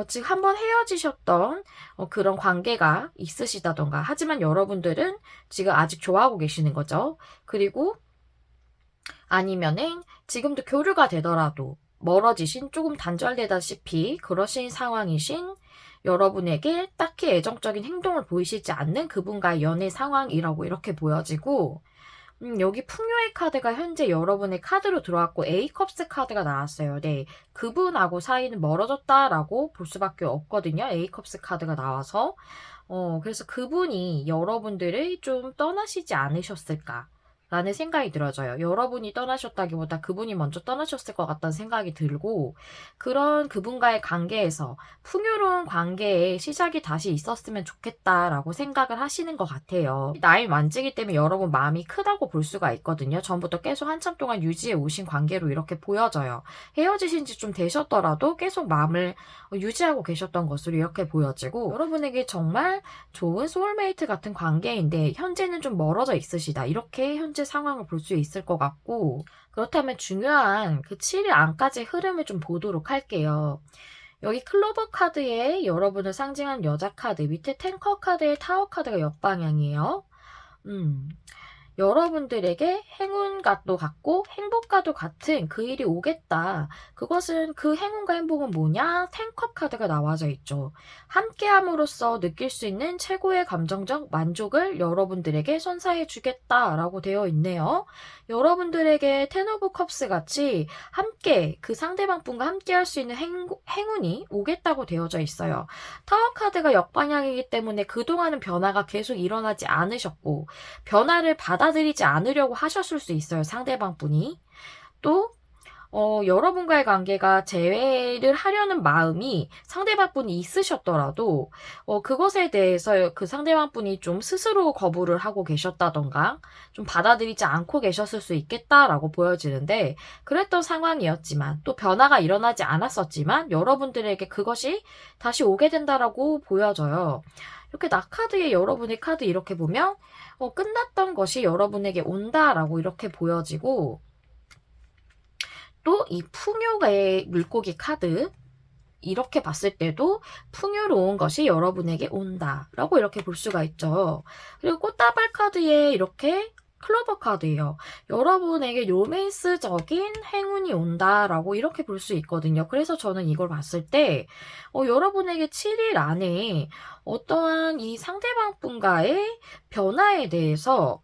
[SPEAKER 1] 지금 한번 헤어지셨던 그런 관계가 있으시다던가 하지만 여러분들은 지금 아직 좋아하고 계시는 거죠. 그리고 아니면은 지금도 교류가 되더라도 멀어지신 조금 단절되다시피 그러신 상황이신 여러분에게 딱히 애정적인 행동을 보이시지 않는 그분과의 연애 상황이라고 이렇게 보여지고 여기 풍요의 카드가 현재 여러분의 카드로 들어왔고 A컵스 카드가 나왔어요. 네, 그분하고 사이는 멀어졌다라고 볼 수밖에 없거든요. A컵스 카드가 나와서 그래서 그분이 여러분들을 좀 떠나시지 않으셨을까? 라는 생각이 들어져요. 여러분이 떠나셨다기보다 그분이 먼저 떠나셨을 것 같다는 생각이 들고 그런 그분과의 관계에서 풍요로운 관계의 시작이 다시 있었으면 좋겠다라고 생각을 하시는 것 같아요. 나이 만지기 때문에 여러분 마음이 크다고 볼 수가 있거든요. 전부터 계속 한참 동안 유지해 오신 관계로 이렇게 보여져요. 헤어지신 지 좀 되셨더라도 계속 마음을 유지하고 계셨던 것으로 이렇게 보여지고 여러분에게 정말 좋은 소울메이트 같은 관계인데 현재는 좀 멀어져 있으시다. 이렇게 현재 상황을 볼 수 있을 것 같고 그렇다면 중요한 그 7일 안까지 흐름을 좀 보도록 할게요. 여기 클로버 카드에 여러분을 상징하는 여자 카드 밑에 탱커 카드에 타워 카드가 역방향이에요. 여러분들에게 행운과도 같고 행복과도 같은 그 일이 오겠다. 그것은 그 행운과 행복은 뭐냐? 10컵 카드가 나와져 있죠. 함께함으로써 느낄 수 있는 최고의 감정적 만족을 여러분들에게 선사해 주겠다라고 되어 있네요. 여러분들에게 10 오브 컵스 같이 함께 그 상대방 분과 함께 할 수 있는 행운이 오겠다고 되어져 있어요. 타워 카드가 역방향이기 때문에 그동안은 변화가 계속 일어나지 않으셨고 변화를 받아들이지 않으려고 하셨을 수 있어요. 상대방 분이. 또 여러분과의 관계가 재회를 하려는 마음이 상대방분이 있으셨더라도, 그것에 대해서 그 상대방분이 좀 스스로 거부를 하고 계셨다던가, 좀 받아들이지 않고 계셨을 수 있겠다라고 보여지는데, 그랬던 상황이었지만, 또 변화가 일어나지 않았었지만, 여러분들에게 그것이 다시 오게 된다라고 보여져요. 이렇게 나카드의 여러분의 카드 이렇게 보면, 끝났던 것이 여러분에게 온다라고 이렇게 보여지고, 또 이 풍요의 물고기 카드 이렇게 봤을 때도 풍요로운 것이 여러분에게 온다라고 이렇게 볼 수가 있죠. 그리고 꽃다발 카드에 이렇게 클로버 카드예요. 여러분에게 로맨스적인 행운이 온다라고 이렇게 볼 수 있거든요. 그래서 저는 이걸 봤을 때 여러분에게 7일 안에 어떠한 이 상대방 분과의 변화에 대해서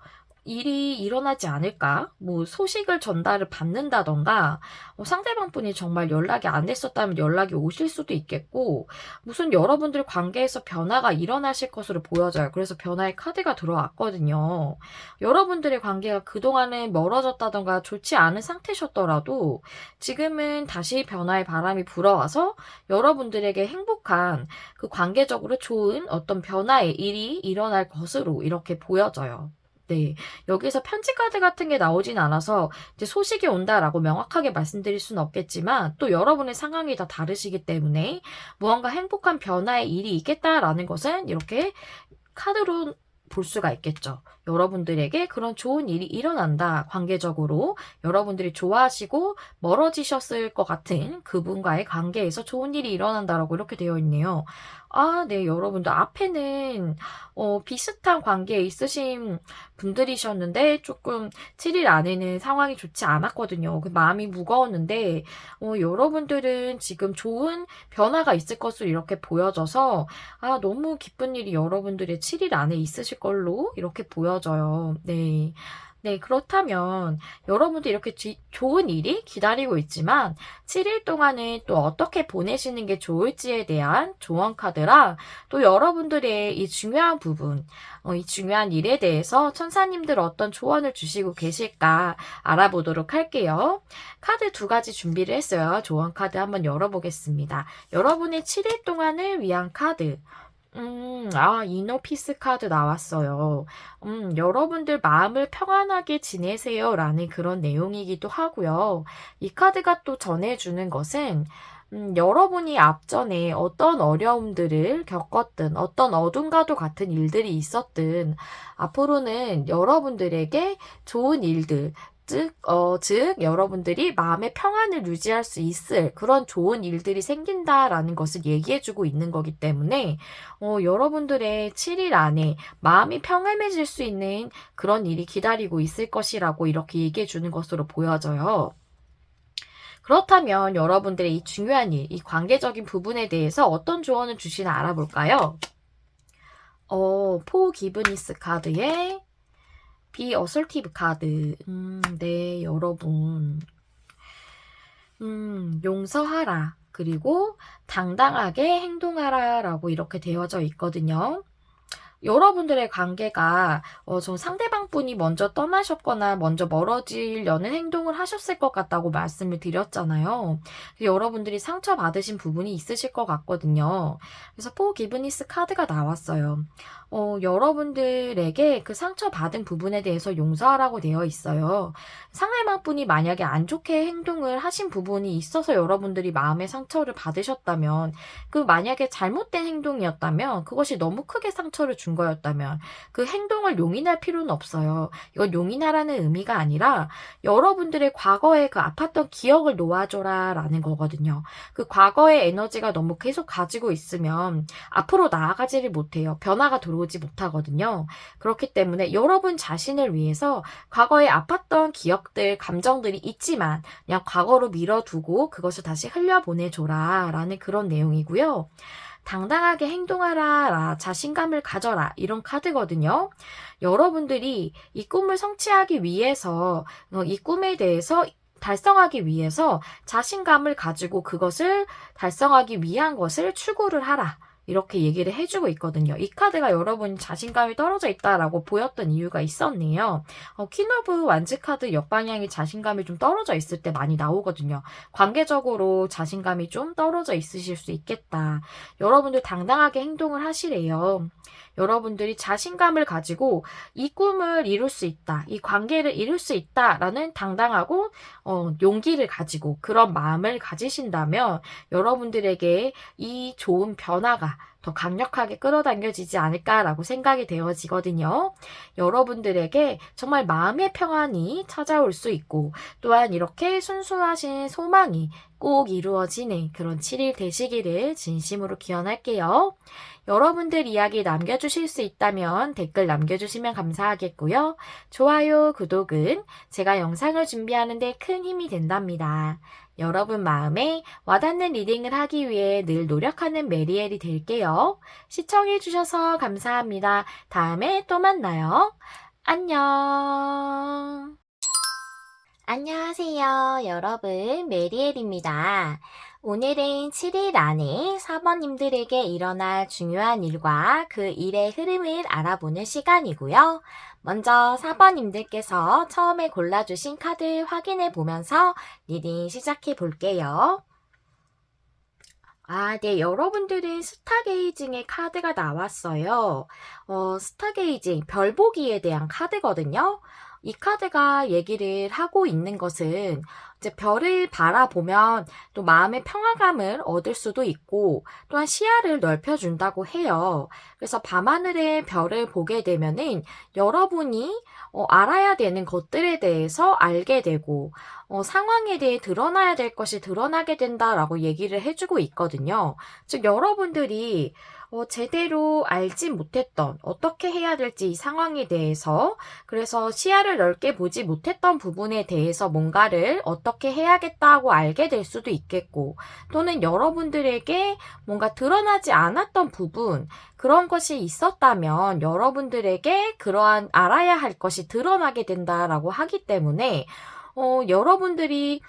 [SPEAKER 1] 일이 일어나지 않을까? 뭐 소식을 전달을 받는다던가 상대방 분이 정말 연락이 안 됐었다면 연락이 오실 수도 있겠고 무슨 여러분들 관계에서 변화가 일어나실 것으로 보여져요. 그래서 변화의 카드가 들어왔거든요. 여러분들의 관계가 그동안은 멀어졌다던가 좋지 않은 상태셨더라도 지금은 다시 변화의 바람이 불어와서 여러분들에게 행복한 그 관계적으로 좋은 어떤 변화의 일이 일어날 것으로 이렇게 보여져요. 네. 여기서 편지 카드 같은 게 나오진 않아서 이제 소식이 온다라고 명확하게 말씀드릴 수는 없겠지만 또 여러분의 상황이 다 다르시기 때문에 무언가 행복한 변화의 일이 있겠다라는 것은 이렇게 카드로 볼 수가 있겠죠. 여러분들에게 그런 좋은 일이 일어난다. 관계적으로 여러분들이 좋아하시고 멀어지셨을 것 같은 그분과의 관계에서 좋은 일이 일어난다라고 이렇게 되어 있네요. 아, 네, 여러분들 앞에는 비슷한 관계에 있으신 분들이셨는데 조금 7일 안에는 상황이 좋지 않았거든요. 그 마음이 무거웠는데 여러분들은 지금 좋은 변화가 있을 것으로 이렇게 보여져서 아, 너무 기쁜 일이 여러분들의 7일 안에 있으실 걸로 이렇게 보여져요. 네. 네, 그렇다면 여러분들 이렇게 좋은 일이 기다리고 있지만 7일 동안은 또 어떻게 보내시는 게 좋을지에 대한 조언 카드랑 또 여러분들의 이 중요한 부분, 이 중요한 일에 대해서 천사님들 어떤 조언을 주시고 계실까 알아보도록 할게요. 카드 2가지 준비를 했어요. 조언 카드 한번 열어보겠습니다. 여러분의 7일 동안을 위한 카드. 이너피스 카드 나왔어요. 여러분들 마음을 평안하게 지내세요. 라는 그런 내용이기도 하고요. 이 카드가 또 전해주는 것은, 여러분이 앞전에 어떤 어려움들을 겪었든, 어떤 어둠과도 같은 일들이 있었든, 앞으로는 여러분들에게 좋은 일들, 즉, 여러분들이 마음의 평안을 유지할 수 있을 그런 좋은 일들이 생긴다라는 것을 얘기해주고 있는 거기 때문에, 여러분들의 7일 안에 마음이 평안해질 수 있는 그런 일이 기다리고 있을 것이라고 이렇게 얘기해주는 것으로 보여져요. 그렇다면 여러분들의 이 중요한 일, 이 관계적인 부분에 대해서 어떤 조언을 주시나 알아볼까요? 포 기브니스 카드에 비 어설티브 카드. 네, 여러분. 용서하라. 그리고 당당하게 행동하라. 라고 이렇게 되어져 있거든요. 여러분들의 관계가 좀 상대방 분이 먼저 떠나셨거나 먼저 멀어지려는 행동을 하셨을 것 같다고 말씀을 드렸잖아요. 여러분들이 상처받으신 부분이 있으실 것 같거든요. 그래서 포 기브니스 카드가 나왔어요. 여러분들에게 그 상처받은 부분에 대해서 용서하라고 되어 있어요. 상대방 분이 만약에 안 좋게 행동을 하신 부분이 있어서 여러분들이 마음의 상처를 받으셨다면 그 만약에 잘못된 행동이었다면 그것이 너무 크게 상처를 준 거였다면 그 행동을 용인할 필요는 없어요. 이건 용인하라는 의미가 아니라 여러분들의 과거에 그 아팠던 기억을 놓아줘라 라는 거거든요. 그 과거의 에너지가 너무 계속 가지고 있으면 앞으로 나아가지를 못해요. 변화가 들어오지 못하거든요. 그렇기 때문에 여러분 자신을 위해서 과거에 아팠던 기억들, 감정들이 있지만 그냥 과거로 밀어두고 그것을 다시 흘려보내줘라 라는 그런 내용이고요. 당당하게 행동하라, 자신감을 가져라 이런 카드거든요. 여러분들이 이 꿈을 성취하기 위해서 이 꿈에 대해서 달성하기 위해서 자신감을 가지고 그것을 달성하기 위한 것을 추구를 하라. 이렇게 얘기를 해주고 있거든요. 이 카드가 여러분 자신감이 떨어져 있다라고 보였던 이유가 있었네요. 퀸 오브 완즈 카드 역방향이 자신감이 좀 떨어져 있을 때 많이 나오거든요. 관계적으로 자신감이 좀 떨어져 있으실 수 있겠다. 여러분들 당당하게 행동을 하시래요. 여러분들이 자신감을 가지고 이 꿈을 이룰 수 있다, 이 관계를 이룰 수 있다라는 당당하고 용기를 가지고 그런 마음을 가지신다면 여러분들에게 이 좋은 변화가 더 강력하게 끌어당겨지지 않을까라고 생각이 되어지거든요. 여러분들에게 정말 마음의 평안이 찾아올 수 있고 또한 이렇게 순수하신 소망이 꼭 이루어지는 그런 7일 되시기를 진심으로 기원할게요. 여러분들 이야기 남겨주실 수 있다면 댓글 남겨주시면 감사하겠고요. 좋아요, 구독은 제가 영상을 준비하는데 큰 힘이 된답니다. 여러분 마음에 와닿는 리딩을 하기 위해 늘 노력하는 메리엘이 될게요. 시청해주셔서 감사합니다. 다음에 또 만나요. 안녕. 안녕하세요, 여러분. 메리엘입니다. 오늘은 7일 안에 사번님들에게 일어날 중요한 일과 그 일의 흐름을 알아보는 시간이고요. 먼저 사번님들께서 처음에 골라주신 카드 확인해 보면서 리딩 시작해 볼게요. 네, 여러분들은 스타게이징의 카드가 나왔어요. 스타게이징, 별보기에 대한 카드거든요. 이 카드가 얘기를 하고 있는 것은 이제 별을 바라보면 또 마음의 평화감을 얻을 수도 있고 또한 시야를 넓혀준다고 해요. 그래서 밤하늘의 별을 보게 되면은 여러분이 알아야 되는 것들에 대해서 알게 되고 상황에 대해 드러나야 될 것이 드러나게 된다라고 얘기를 해주고 있거든요. 즉 여러분들이 제대로 알지 못했던 어떻게 해야 될지 이 상황에 대해서 그래서 시야를 넓게 보지 못했던 부분에 대해서 뭔가를 어떻게 해야겠다고 알게 될 수도 있겠고 또는 여러분들에게 뭔가 드러나지 않았던 부분 그런 것이 있었다면 여러분들에게 그러한 알아야 할 것이 드러나게 된다라고 하기 때문에 여러분들이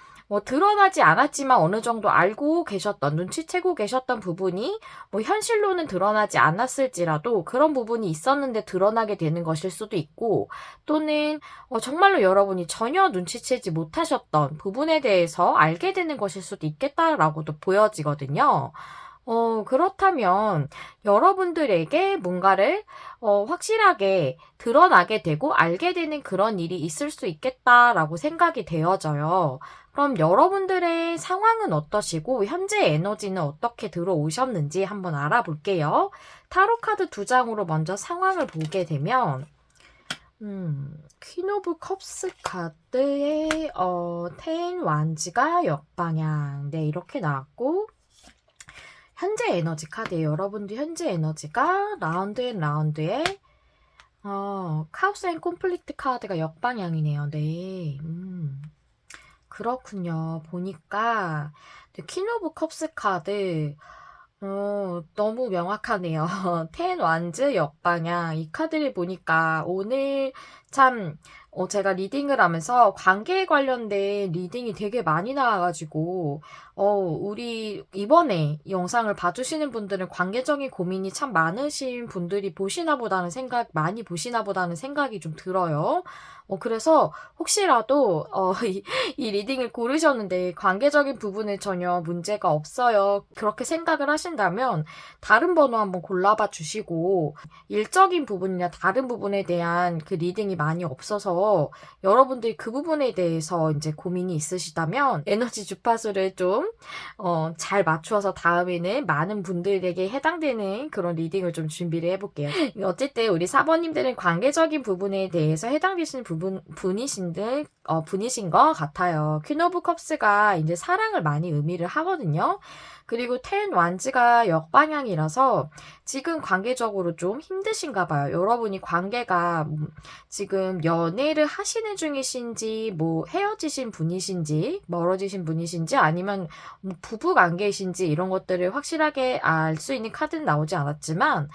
[SPEAKER 1] 드러나지 않았지만 어느 정도 알고 계셨던, 눈치채고 계셨던 부분이 현실로는 드러나지 않았을지라도 그런 부분이 있었는데 드러나게 되는 것일 수도 있고 또는 정말로 여러분이 전혀 눈치채지 못하셨던 부분에 대해서 알게 되는 것일 수도 있겠다라고도 보여지거든요. 그렇다면 여러분들에게 뭔가를 확실하게 드러나게 되고 알게 되는 그런 일이 있을 수 있겠다라고 생각이 되어져요. 그럼 여러분들의 상황은 어떠시고 현재 에너지는 어떻게 들어오셨는지 한번 알아볼게요. 타로 카드 2장으로 먼저 상황을 보게 되면 퀸 오브 컵스 카드의 텐 완즈가 역방향 이렇게 나왔고 현재 에너지 카드예요. 여러분들 현재 에너지가 라운드 앤 라운드에 카오스 앤 콤플릭트 카드가 역방향이네요. 네. 그렇군요. 보니까 퀸 오브 컵스 카드 너무 명확하네요. 텐 완즈 역방향 이 카드를 보니까 오늘 참 제가 리딩을 하면서 관계에 관련된 리딩이 되게 많이 나와가지고 우리 이번에 영상을 봐주시는 분들은 관계적인 고민이 참 많으신 분들이 많이 보시나 보다는 생각이 좀 들어요. 그래서 혹시라도 이 리딩을 고르셨는데 관계적인 부분에 전혀 문제가 없어요. 그렇게 생각을 하신다면 다른 번호 한번 골라봐 주시고 일적인 부분이나 다른 부분에 대한 그 리딩이 많이 없어서 여러분들이 그 부분에 대해서 이제 고민이 있으시다면 에너지 주파수를 좀 잘 맞추어서 다음에는 많은 분들에게 해당되는 그런 리딩을 좀 준비를 해볼게요. 어쨌든 우리 사번님들은 관계적인 부분에 대해서 해당되시는 분이신 것 같아요. 퀸 오브 컵스가 이제 사랑을 많이 의미를 하거든요. 그리고 텐 완즈가 역방향이라서 지금 관계적으로 좀 힘드신가 봐요. 여러분이 관계가 지금 연애를 하시는 중이신지 헤어지신 분이신지 멀어지신 분이신지 아니면 부부 관계이신지 이런 것들을 확실하게 알 수 있는 카드는 나오지 않았지만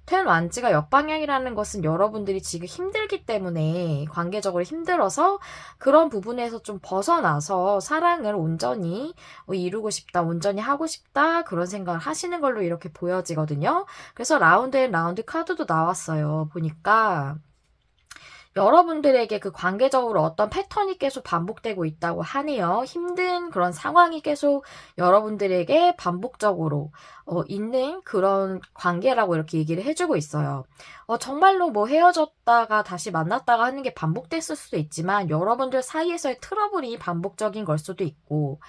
[SPEAKER 1] 텐 완지가 역방향이라는 것은 여러분들이 지금 힘들기 때문에 관계적으로 힘들어서 그런 부분에서 좀 벗어나서 사랑을 온전히 이루고 싶다, 온전히 하고 싶다 그런 생각을 하시는 걸로 이렇게 보여지거든요. 그래서 라운드 앤 라운드 카드도 나왔어요. 보니까 여러분들에게 그 관계적으로 어떤 패턴이 계속 반복되고 있다고 하네요. 힘든 그런 상황이 계속 여러분들에게 반복적으로 있는 그런 관계라고 이렇게 얘기를 해주고 있어요. 정말로 뭐 헤어졌다가 다시 만났다가 하는 게 반복됐을 수도 있지만 여러분들 사이에서의 트러블이 반복적인 걸 수도 있고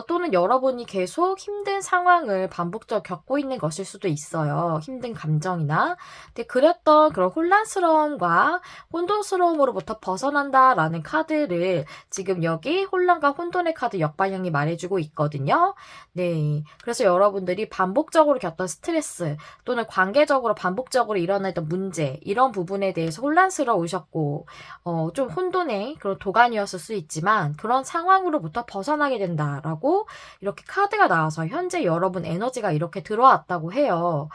[SPEAKER 1] 또는 여러분이 계속 힘든 상황을 반복적으로 겪고 있는 것일 수도 있어요. 힘든 감정이나. 근데 그랬던 그런 혼란스러움과 혼돈스러움으로부터 벗어난다라는 카드를 지금 여기 혼란과 혼돈의 카드 역방향이 말해주고 있거든요. 네. 그래서 여러분들이 반복적으로 겪던 스트레스 또는 관계적으로 반복적으로 일어나던 문제 이런 부분에 대해서 혼란스러우셨고 좀 혼돈의 그런 도가니였을 수 있지만 그런 상황으로부터 벗어나게 된다라고 이렇게 카드가 나와서 현재 여러분 에너지가 이렇게 들어왔다고 해요.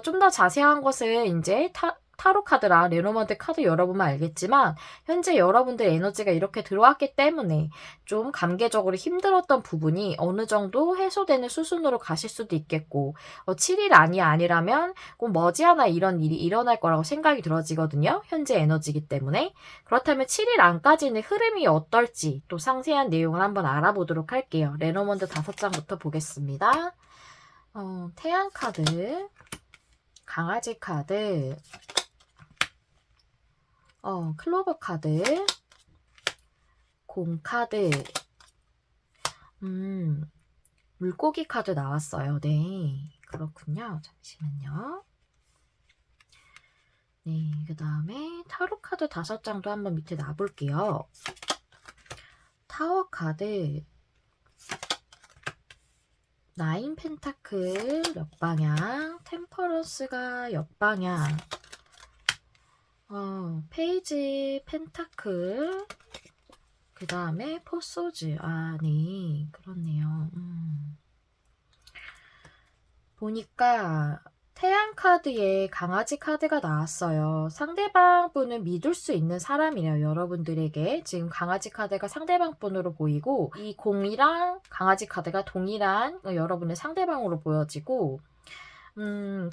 [SPEAKER 1] 좀 더 자세한 것은 이제 타로 카드랑 레노먼트 카드 열어보면 알겠지만 현재 여러분들 에너지가 이렇게 들어왔기 때문에 좀 관계적으로 힘들었던 부분이 어느 정도 해소되는 수순으로 가실 수도 있겠고 7일 아니라면 꼭 머지않아 이런 일이 일어날 거라고 생각이 들어지거든요. 현재 에너지이기 때문에. 그렇다면 7일 안까지는 흐름이 어떨지 또 상세한 내용을 한번 알아보도록 할게요. 레노먼트 5장부터 보겠습니다. 태양 카드, 강아지 카드, 클로버 카드, 공 카드, 물고기 카드 나왔어요. 네, 그렇군요. 잠시만요. 네, 그 다음에 타로 카드 5장도 한번 밑에 놔볼게요. 타워 카드, 나인 펜타클 역방향, 템퍼런스가 역방향, 페이지 펜타클, 그 다음에 포소즈. 네, 그렇네요. 보니까 태양 카드에 강아지 카드가 나왔어요. 상대방 분을 믿을 수 있는 사람이래요. 여러분들에게 지금 강아지 카드가 상대방 분으로 보이고 이 공이랑 강아지 카드가 동일한 여러분의 상대방으로 보여지고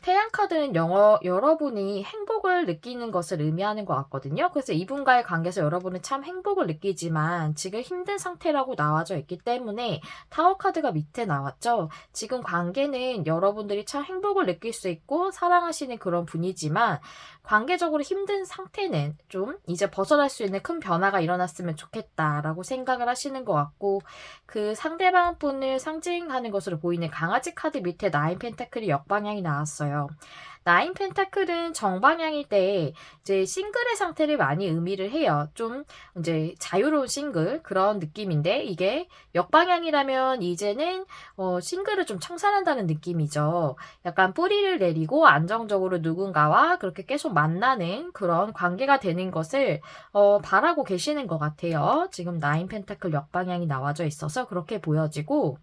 [SPEAKER 1] 태양 카드는 여러분이 행복을 느끼는 것을 의미하는 것 같거든요. 그래서 이분과의 관계에서 여러분은 참 행복을 느끼지만 지금 힘든 상태라고 나와져 있기 때문에 타워 카드가 밑에 나왔죠. 지금 관계는 여러분들이 참 행복을 느낄 수 있고 사랑하시는 그런 분이지만 관계적으로 힘든 상태는 좀 이제 벗어날 수 있는 큰 변화가 일어났으면 좋겠다라고 생각을 하시는 것 같고 그 상대방 분을 상징하는 것으로 보이는 강아지 카드 밑에 나인 펜타클이 역방향이 나왔어요. 나인 펜타클은 정방향일 때 이제 싱글의 상태를 많이 의미를 해요. 좀 이제 자유로운 싱글 그런 느낌인데 이게 역방향이라면 이제는 싱글을 좀 청산한다는 느낌이죠. 약간 뿌리를 내리고 안정적으로 누군가와 그렇게 계속 만나는 그런 관계가 되는 것을 바라고 계시는 것 같아요. 지금 나인 펜타클 역방향이 나와져 있어서 그렇게 보여지고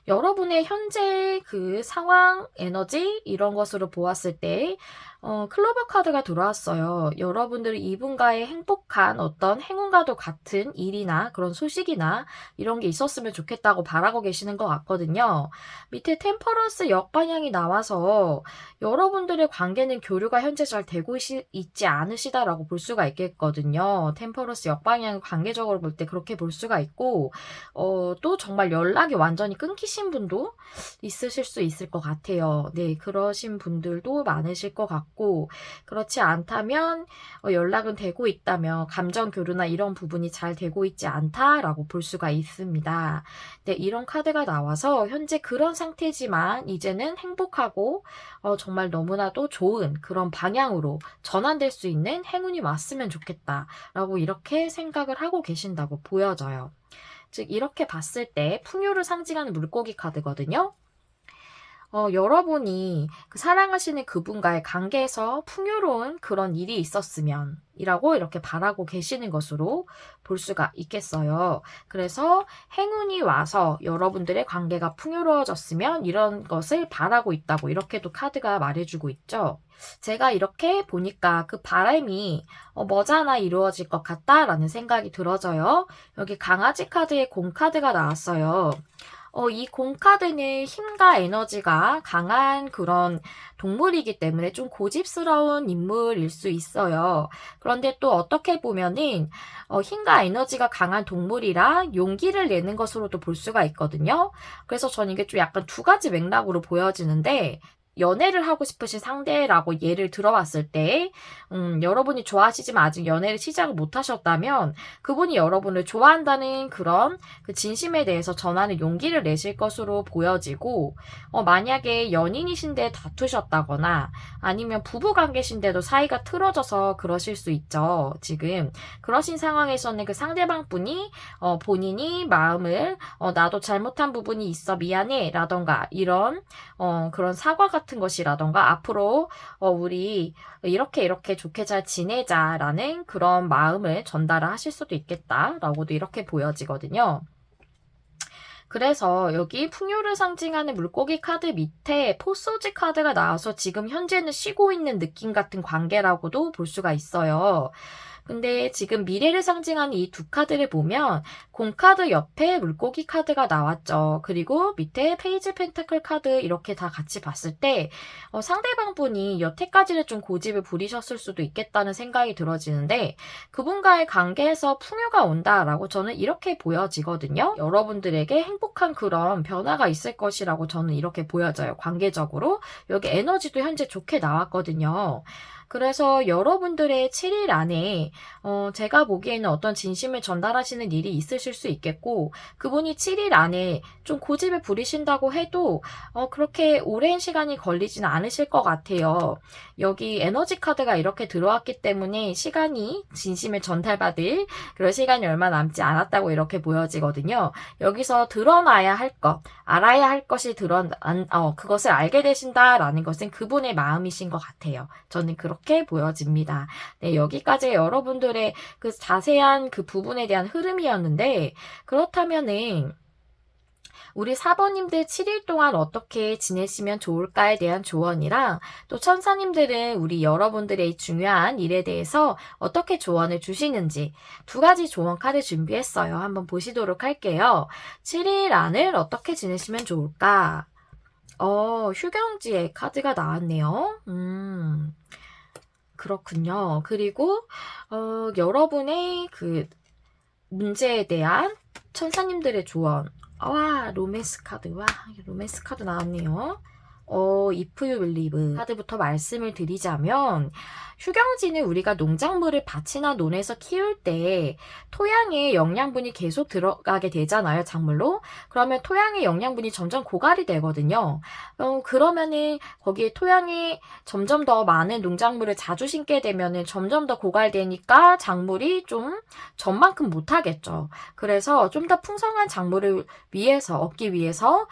[SPEAKER 1] 여러분의 현재 그 상황, 에너지 이런 것으로 보았을 때 클로버 카드가 들어왔어요. 여러분들이 이분과의 행복한 어떤 행운과도 같은 일이나 그런 소식이나 이런 게 있었으면 좋겠다고 바라고 계시는 것 같거든요. 밑에 템퍼런스 역방향이 나와서 여러분들의 관계는 교류가 현재 잘 되고 있지 않으시다라고 볼 수가 있겠거든요. 템퍼런스 역방향 관계적으로 볼 때 그렇게 볼 수가 있고 또 정말 연락이 완전히 끊기신 분도 있으실 수 있을 것 같아요. 네, 그러신 분들도 많으실 것 같고 그렇지 않다면 연락은 되고 있다면 감정 교류나 이런 부분이 잘 되고 있지 않다라고 볼 수가 있습니다. 네, 이런 카드가 나와서 현재 그런 상태지만 이제는 행복하고 정말 너무나도 좋은 그런 방향으로 전환될 수 있는 행운이 왔으면 좋겠다라고 이렇게 생각을 하고 계신다고 보여져요. 즉 이렇게 봤을 때 풍요를 상징하는 물고기 카드거든요. 여러분이 그 사랑하시는 그분과의 관계에서 풍요로운 그런 일이 있었으면 이라고 이렇게 바라고 계시는 것으로 볼 수가 있겠어요. 그래서 행운이 와서 여러분들의 관계가 풍요로워졌으면 이런 것을 바라고 있다고 이렇게도 카드가 말해주고 있죠. 제가 이렇게 보니까 그 바람이 머지않아 이루어질 것 같다라는 생각이 들어져요. 여기 강아지 카드에 공 카드가 나왔어요. 이 공카드는 힘과 에너지가 강한 그런 동물이기 때문에 좀 고집스러운 인물일 수 있어요. 그런데 또 어떻게 보면은 힘과 에너지가 강한 동물이라 용기를 내는 것으로도 볼 수가 있거든요. 그래서 저는 이게 좀 약간 두 가지 맥락으로 보여지는데 연애를 하고 싶으신 상대라고 예를 들어봤을 때, 여러분이 좋아하시지만 아직 연애를 시작을 못 하셨다면, 그분이 여러분을 좋아한다는 그런 그 진심에 대해서 전하는 용기를 내실 것으로 보여지고, 만약에 연인이신데 다투셨다거나, 아니면 부부관계신데도 사이가 틀어져서 그러실 수 있죠. 지금. 그러신 상황에서는 그 상대방 분이, 본인이 마음을, 나도 잘못한 부분이 있어 미안해, 라던가, 이런, 그런 사과 같은 것이라던가 앞으로 우리 이렇게 좋게 잘 지내자라는 그런 마음을 전달을 하실 수도 있겠다라고도 이렇게 보여지거든요. 그래서 여기 풍요를 상징하는 물고기 카드 밑에 포소지 카드가 나와서 지금 현재는 쉬고 있는 느낌 같은 관계라고도 볼 수가 있어요. 근데 지금 미래를 상징하는 이 두 카드를 보면 공카드 옆에 물고기 카드가 나왔죠. 그리고 밑에 페이지 펜타클 카드 이렇게 다 같이 봤을 때 상대방 분이 여태까지는 좀 고집을 부리셨을 수도 있겠다는 생각이 들어지는데 그분과의 관계에서 풍요가 온다라고 저는 이렇게 보여지거든요. 여러분들에게 행복한 그런 변화가 있을 것이라고 저는 이렇게 보여져요. 관계적으로. 여기 에너지도 현재 좋게 나왔거든요. 그래서 여러분들의 7일 안에 제가 보기에는 어떤 진심을 전달하시는 일이 있으실 수 있겠고 그분이 7일 안에 좀 고집을 부리신다고 해도 그렇게 오랜 시간이 걸리지는 않으실 것 같아요. 여기 에너지 카드가 이렇게 들어왔기 때문에 시간이 진심을 전달받을 그런 시간이 얼마 남지 않았다고 이렇게 보여지거든요. 여기서 드러나야 할 것, 알아야 할 것이 그것을 알게 되신다라는 것은 그분의 마음이신 것 같아요. 저는 그렇게 보여집니다. 네, 여기까지 여러분들의 그 자세한 그 부분에 대한 흐름이었는데, 그렇다면은, 우리 사번님들 7일 동안 어떻게 지내시면 좋을까에 대한 조언이랑 또 천사님들은 우리 여러분들의 중요한 일에 대해서 어떻게 조언을 주시는지 두 가지 조언 카드 준비했어요. 한번 보시도록 할게요. 7일 안을 어떻게 지내시면 좋을까? 휴경지의 카드가 나왔네요. 그렇군요. 그리고, 여러분의 그 문제에 대한 천사님들의 조언. 와, 로맨스 카드. 와, 로맨스 카드 나왔네요. If you believe 카드부터 말씀을 드리자면 휴경지는 우리가 농작물을 밭이나 논에서 키울 때 토양에 영양분이 계속 들어가게 되잖아요, 작물로. 그러면 토양의 영양분이 점점 고갈이 되거든요. 그러면은 거기에 토양에 점점 더 많은 농작물을 자주 심게 되면은 점점 더 고갈되니까 작물이 좀 전만큼 못하겠죠. 그래서 좀 더 풍성한 작물을 얻기 위해서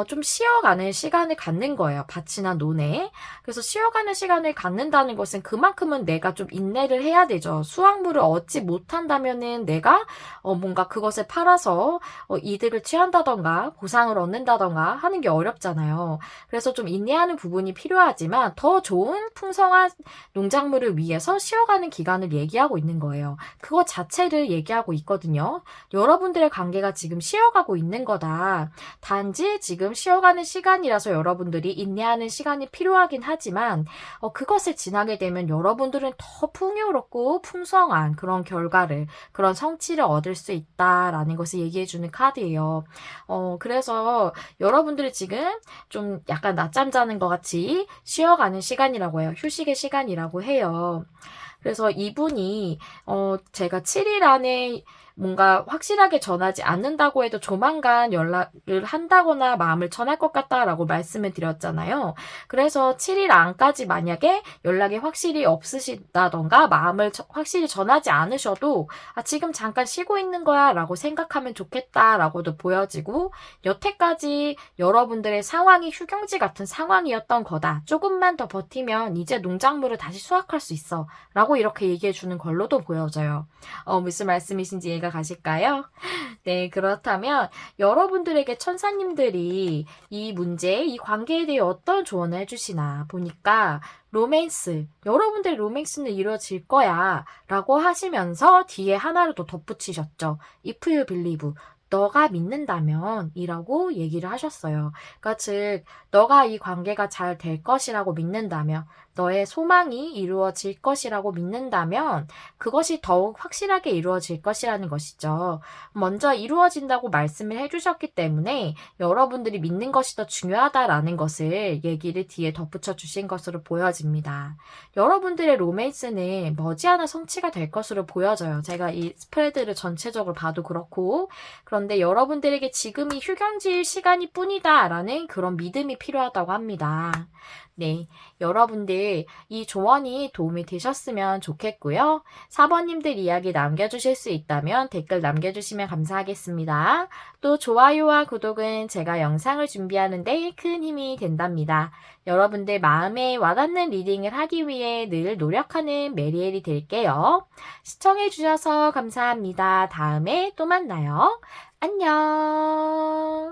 [SPEAKER 1] 좀 쉬어가는 시간을 갖는 거예요. 밭이나 논에. 그래서 쉬어가는 시간을 갖는다는 것은 그만큼은 내가 좀 인내를 해야 되죠. 수확물을 얻지 못한다면은 내가 뭔가 그것을 팔아서 이득을 취한다던가 보상을 얻는다던가 하는 게 어렵잖아요. 그래서 좀 인내하는 부분이 필요하지만 더 좋은 풍성한 농작물을 위해서 쉬어가는 기간을 얘기하고 있는 거예요. 그거 자체를 얘기하고 있거든요. 여러분들의 관계가 지금 쉬어가고 있는 거다. 단지 지금 쉬어가는 시간이라서 여러분들이 인내하는 시간이 필요하긴 하지만 그것을 지나게 되면 여러분들은 더 풍요롭고 풍성한 그런 결과를 그런 성취를 얻을 수 있다라는 것을 얘기해주는 카드예요. 그래서 여러분들이 지금 좀 약간 낮잠 자는 것 같이 쉬어가는 시간이라고 해요. 휴식의 시간이라고 해요. 그래서 이분이 제가 7일 안에 뭔가 확실하게 전하지 않는다고 해도 조만간 연락을 한다거나 마음을 전할 것 같다라고 말씀을 드렸잖아요. 그래서 7일 안까지 만약에 연락이 확실히 없으시다던가 마음을 확실히 전하지 않으셔도 지금 잠깐 쉬고 있는 거야 라고 생각하면 좋겠다라고도 보여지고, 여태까지 여러분들의 상황이 휴경지 같은 상황이었던 거다. 조금만 더 버티면 이제 농작물을 다시 수확할 수 있어. 라고 이렇게 얘기해 주는 걸로도 보여져요. 무슨 말씀이신지 이해가 가실까요? 네, 그렇다면 여러분들에게 천사님들이 이 문제, 이 관계에 대해 어떤 조언을 해주시나 보니까, 여러분들의 로맨스는 이루어질 거야 라고 하시면서 뒤에 하나를 더 덧붙이셨죠. If you believe. 너가 믿는다면 이라고 얘기를 하셨어요. 그러니까 즉 너가 이 관계가 잘 될 것이라고 믿는다면, 너의 소망이 이루어질 것이라고 믿는다면 그것이 더욱 확실하게 이루어질 것이라는 것이죠. 먼저 이루어진다고 말씀을 해주셨기 때문에 여러분들이 믿는 것이 더 중요하다라는 것을 얘기를 뒤에 덧붙여 주신 것으로 보여집니다. 여러분들의 로맨스는 머지않아 성취가 될 것으로 보여져요. 제가 이 스프레드를 전체적으로 봐도 그렇고, 그런데 여러분들에게 지금이 휴경지일 시간이 뿐이다 라는 그런 믿음이 필요하다고 합니다. 네, 여러분들 이 조언이 도움이 되셨으면 좋겠고요. 4번님들 이야기 남겨주실 수 있다면 댓글 남겨주시면 감사하겠습니다. 또 좋아요와 구독은 제가 영상을 준비하는 데 큰 힘이 된답니다. 여러분들 마음에 와닿는 리딩을 하기 위해 늘 노력하는 메리엘이 될게요. 시청해주셔서 감사합니다. 다음에 또 만나요. 안녕.